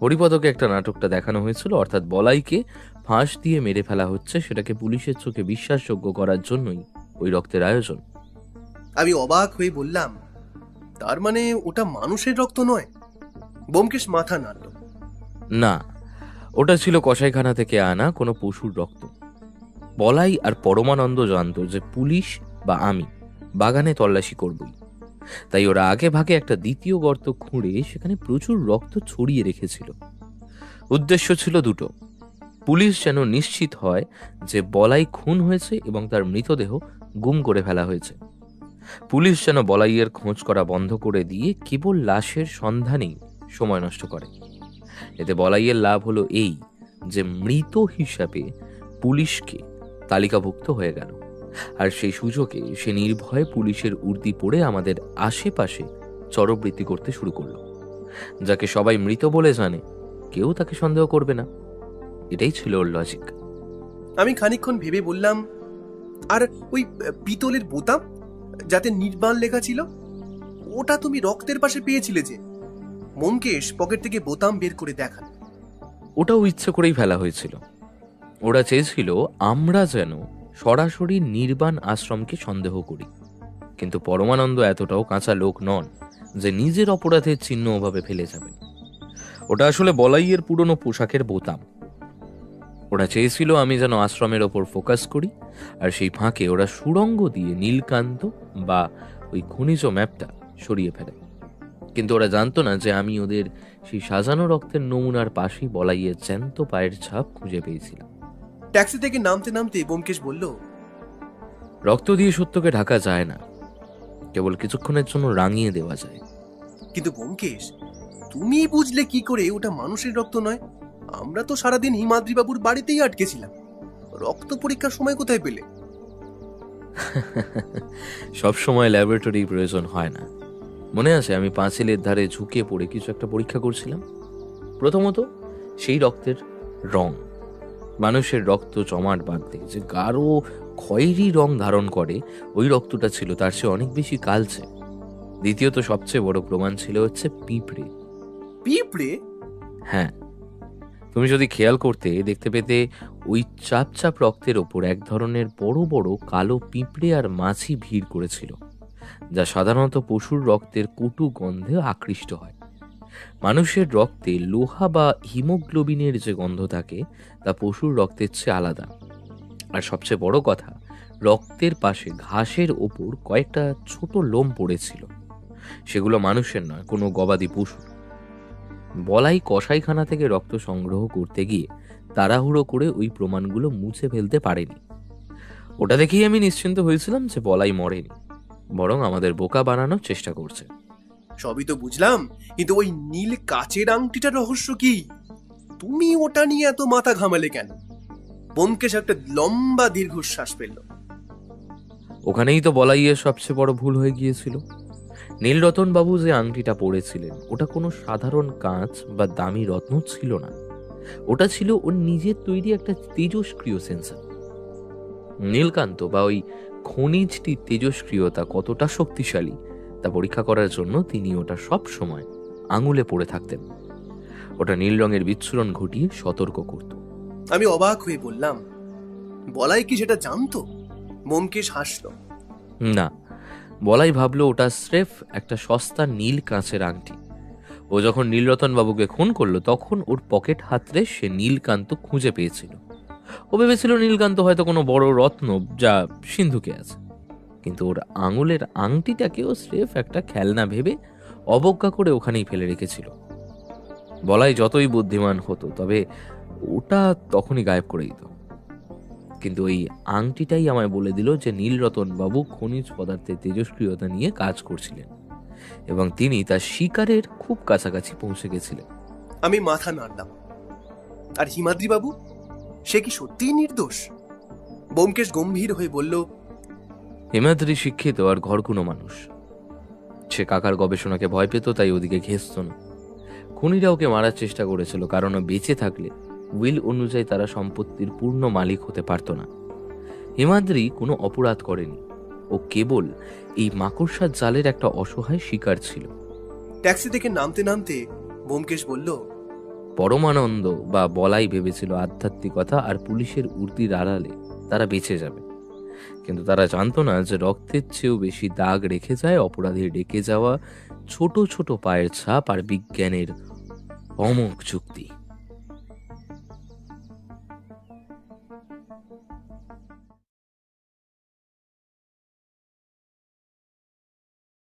হরিপদকে একটা নাটকটা দেখানো হয়েছিল, অর্থাৎ বলাইকে ফাঁস দিয়ে মেরে ফেলা হচ্ছে, সেটাকে পুলিশের চোখে বিশ্বাসযোগ্য করার জন্যই ওই রক্তের আয়োজন। আমি অবাক হয়ে বললাম, তার মানে ওটা মানুষের রক্ত নয়? ব্যোমকেশ মাথা নাড়ল। না, ওটা ছিল কসাইখানা থেকে আনা কোনো পশুর রক্ত। বলাই আর পরমানন্দ জানত যে পুলিশ বা আমি বাগানে তল্লাশি করবই, তাই ওরা আগে ভাগে একটা দ্বিতীয় গর্ত খুঁড়ে সেখানে প্রচুর রক্ত ছড়িয়ে রেখেছিল। উদ্দেশ্য ছিল দুটো: পুলিশ যেন নিশ্চিত হয় যে বলাই খুন হয়েছে এবং তার মৃতদেহ গুম করে ফেলা হয়েছে। পুলিশ যেন বলাইয়ের খোঁজ করা বন্ধ করে দিয়ে কেবল লাশের সন্ধানেই সময় নষ্ট করে। এতে বলাইয়ের লাভ হলো এই যে মৃত হিসাবে পুলিশকে তালিকাভুক্ত হয়ে গেল, আর সেই সুযোগে সে নির্ভয়ে পুলিশের উর্দি পড়ে আমাদের আশেপাশে চরবৃত্তি করতে শুরু করলো। যাকে সবাই মৃত বলে জানে, কেউ তাকে সন্দেহ করবে না। এটাই ছিল ওর লজিক। আমি খানিকক্ষণ ভেবে বললাম, আর ওই পিতলের বোতাম যাতে নির্বাণ লেখা ছিল, ওটা তুমি রক্তের পাশে পেয়েছিলে যে? ব্যোমকেশ পকেট থেকে বোতাম বের করে দেখাল। ওটাও ইচ্ছে করেই ফেলা হয়েছিল। ওরা চেয়েছিল আমরা যেন সরাসরি নির্বাণ আশ্রমকে সন্দেহ করি, কিন্তু পরমানন্দ এতটাও কাঁচা লোক নন যে নিজের অপরাধের চিহ্ন ওভাবে ফেলে যাবেন। ওটা আসলে বলাইয়ের পুরনো পোশাকের বোতাম। ওরা চেয়েছিল আমি যেন আশ্রমের ওপর ফোকাস করি, আর সেই ফাঁকে ওরা সুড়ঙ্গ দিয়ে নীলকান্ত বা ওই খনিজ ম্যাপটা সরিয়ে ফেলে। কিন্তু ওরা জানতো না যে আমি ওদের সেই সাজানো রক্তের নমুনার পাশেই বলাইয়ের জ্যান্ত পায়ের ছাপ খুঁজে পেয়েছিলাম। ট্যাক্সি থেকে নামতে নামতে ব্যোমকেশ বলল, রক্ত দিয়ে সত্যকে ঢাকা যায় না, কেবল কিছুক্ষণের জন্য রাঙিয়ে দেওয়া যায়। কিন্তু ব্যোমকেশ, তুমি বুঝলে কি করে ওটা মানুষের রক্ত নয়? আমরা তো সারাদিন হিমাদ্রি বাবুর বাড়িতেই আটকেছিলাম, রক্ত পরীক্ষার সময় কোথায় পেলে? সব সময় ল্যাবরেটরি প্রয়োজন হয় না। মনে আছে আমি পাঁচিলের ধারে ঝুঁকে পড়ে কিছু একটা পরীক্ষা করছিলাম। প্রথমত সেই রক্তের রং, মানুষের রক্ত জমাট বাঁধতে যে গাঢ় খয়েরি রং ধারণ করে, ওই রক্তটা ছিল তার চেয়ে অনেক বেশি কালচে। দ্বিতীয়ত সবচেয়ে বড় প্রমাণ ছিল হচ্ছে পিঁপড়ে। পিঁপড়ে? হ্যাঁ, তুমি যদি খেয়াল করতে দেখতে পেতে ওই চাপ চাপ রক্তের ওপর এক ধরনের বড় বড় কালো পিঁপড়ে আর মাছি ভিড় করেছিল, যা সাধারণত পশুর রক্তের কটু গন্ধে আকৃষ্ট হয়। মানুষের রক্তে লোহা বা হিমোগ্লোবিনের যে গন্ধ থাকে তা পশুর রক্তের চেয়ে আলাদা। আর সবচেয়ে বড় কথা, রক্তের পাশে ঘাসের ওপর কয়েকটা ছোট লোম পড়েছিল। সেগুলো মানুষের নয়, কোনো গবাদি পশু। বলাই কসাইখানা থেকে রক্ত সংগ্রহ করতে গিয়ে তাড়াহুড়ো করে ওই প্রমাণগুলো মুছে ফেলতে পারেনি। ওটা দেখেই আমি নিশ্চিন্ত হয়েছিলাম যে বলাই মরেনি, বরং আমাদের বোকা বানানোর চেষ্টা করছে। সবই তো বুঝলাম, কিন্তু ওই নীল কাচের আংটিটার রহস্য কি? তুমি ওটা নিয়ে এত মাথা ঘামালে কেন? ব্যোমকেশ একটা লম্বা দীর্ঘশ্বাস ফেলল। ওখানেই তো বলাইয়ের সবচেয়ে বড় ভুল হয়ে গিয়েছিল। নীলরতন বাবু যে আংটিটা পরেছিলেন ওটা কোনো সাধারণ কাঁচ বা দামি রত্ন ছিল না, ওটা ছিল ওর নিজের তৈরি একটা তেজস্ক্রিয় সেন্সর। নীলকান্ত বা ওই খনিজটির তেজস্ক্রিয়তা কতটা শক্তিশালী তা পরীক্ষা করার জন্য তিনি ওটা সব সময় আঙুলে পড়ে থাকতেন। ওটা নীল রঙের বিচ্ছুরণ ঘটিয়ে সতর্ক করত। আমি অবাক হয়ে বললাম, বলাই কি সেটা জানতো? ব্যোমকেশ হাসল। না, বলাই ভাবলো ওটা স্রেফ একটা সস্তা নীল কাঁচের আংটি। ও যখন নীলরতন বাবুকে খুন করলো তখন ওর পকেট হাতড়ে সে নীলকান্ত খুঁজে পেয়েছিল। ও ভেবেছিল নীলকান্ত হয়তো কোনো বড় রত্ন যা সিন্ধুকে আছে, কিন্তু ওর আঙুলের আংটিটাকেও স্রেফ একটা খেলনা ভেবে অবজ্ঞা করে ওখানেই ফেলে রেখেছিল। বলাই যতই বুদ্ধিমান হতো তবে ওটা তখনই গায়েব করে দিত। কিন্তু ওই আংটিটাই আমায় বলে দিল যে নীলরতন বাবু খনিজ পদার্থের তেজস্ক্রিয়তা নিয়ে কাজ করছিলেন এবং তিনি তার শিকারের খুব কাছাকাছি পৌঁছে গেছিলেন। আমি মাথা নাড়লাম। আর হিমাদ্রি বাবু, সে কি সত্যিই নির্দোষ? ব্যোমকেশ গম্ভীর হয়ে বলল, হিমাদ্রি শিক্ষিত আর ঘরকুনো মানুষ। সে কাকার গবেষণাকে ভয় পেত, তাই ওদিকে ঘেঁষত না। খুনিরা ওকে মারার চেষ্টা করেছিল কারণ ও বেঁচে থাকলে উইল অনুযায়ী তারা সম্পত্তির পূর্ণ মালিক হতে পারত না। হিমাদ্রি কোনো অপরাধ করেনি, ও কেবল এই মাকড়সার জালের একটা অসহায় শিকার ছিল। ট্যাক্সি থেকে নামতে নামতে ব্যোমকেশ বলল, পরমানন্দ বা বলাই ভেবেছিল আধ্যাত্মিকতা আর পুলিশের উর্দির আড়ালে তারা বেঁচে যাবে, কিন্তু তারা জানতো না যে রক্তের চেয়েও বেশি দাগ রেখে যায় অপরাধীর ডেকে যাওয়া ছোট ছোট পায়ের ছাপ আর বিজ্ঞানের অমোঘ যুক্তি।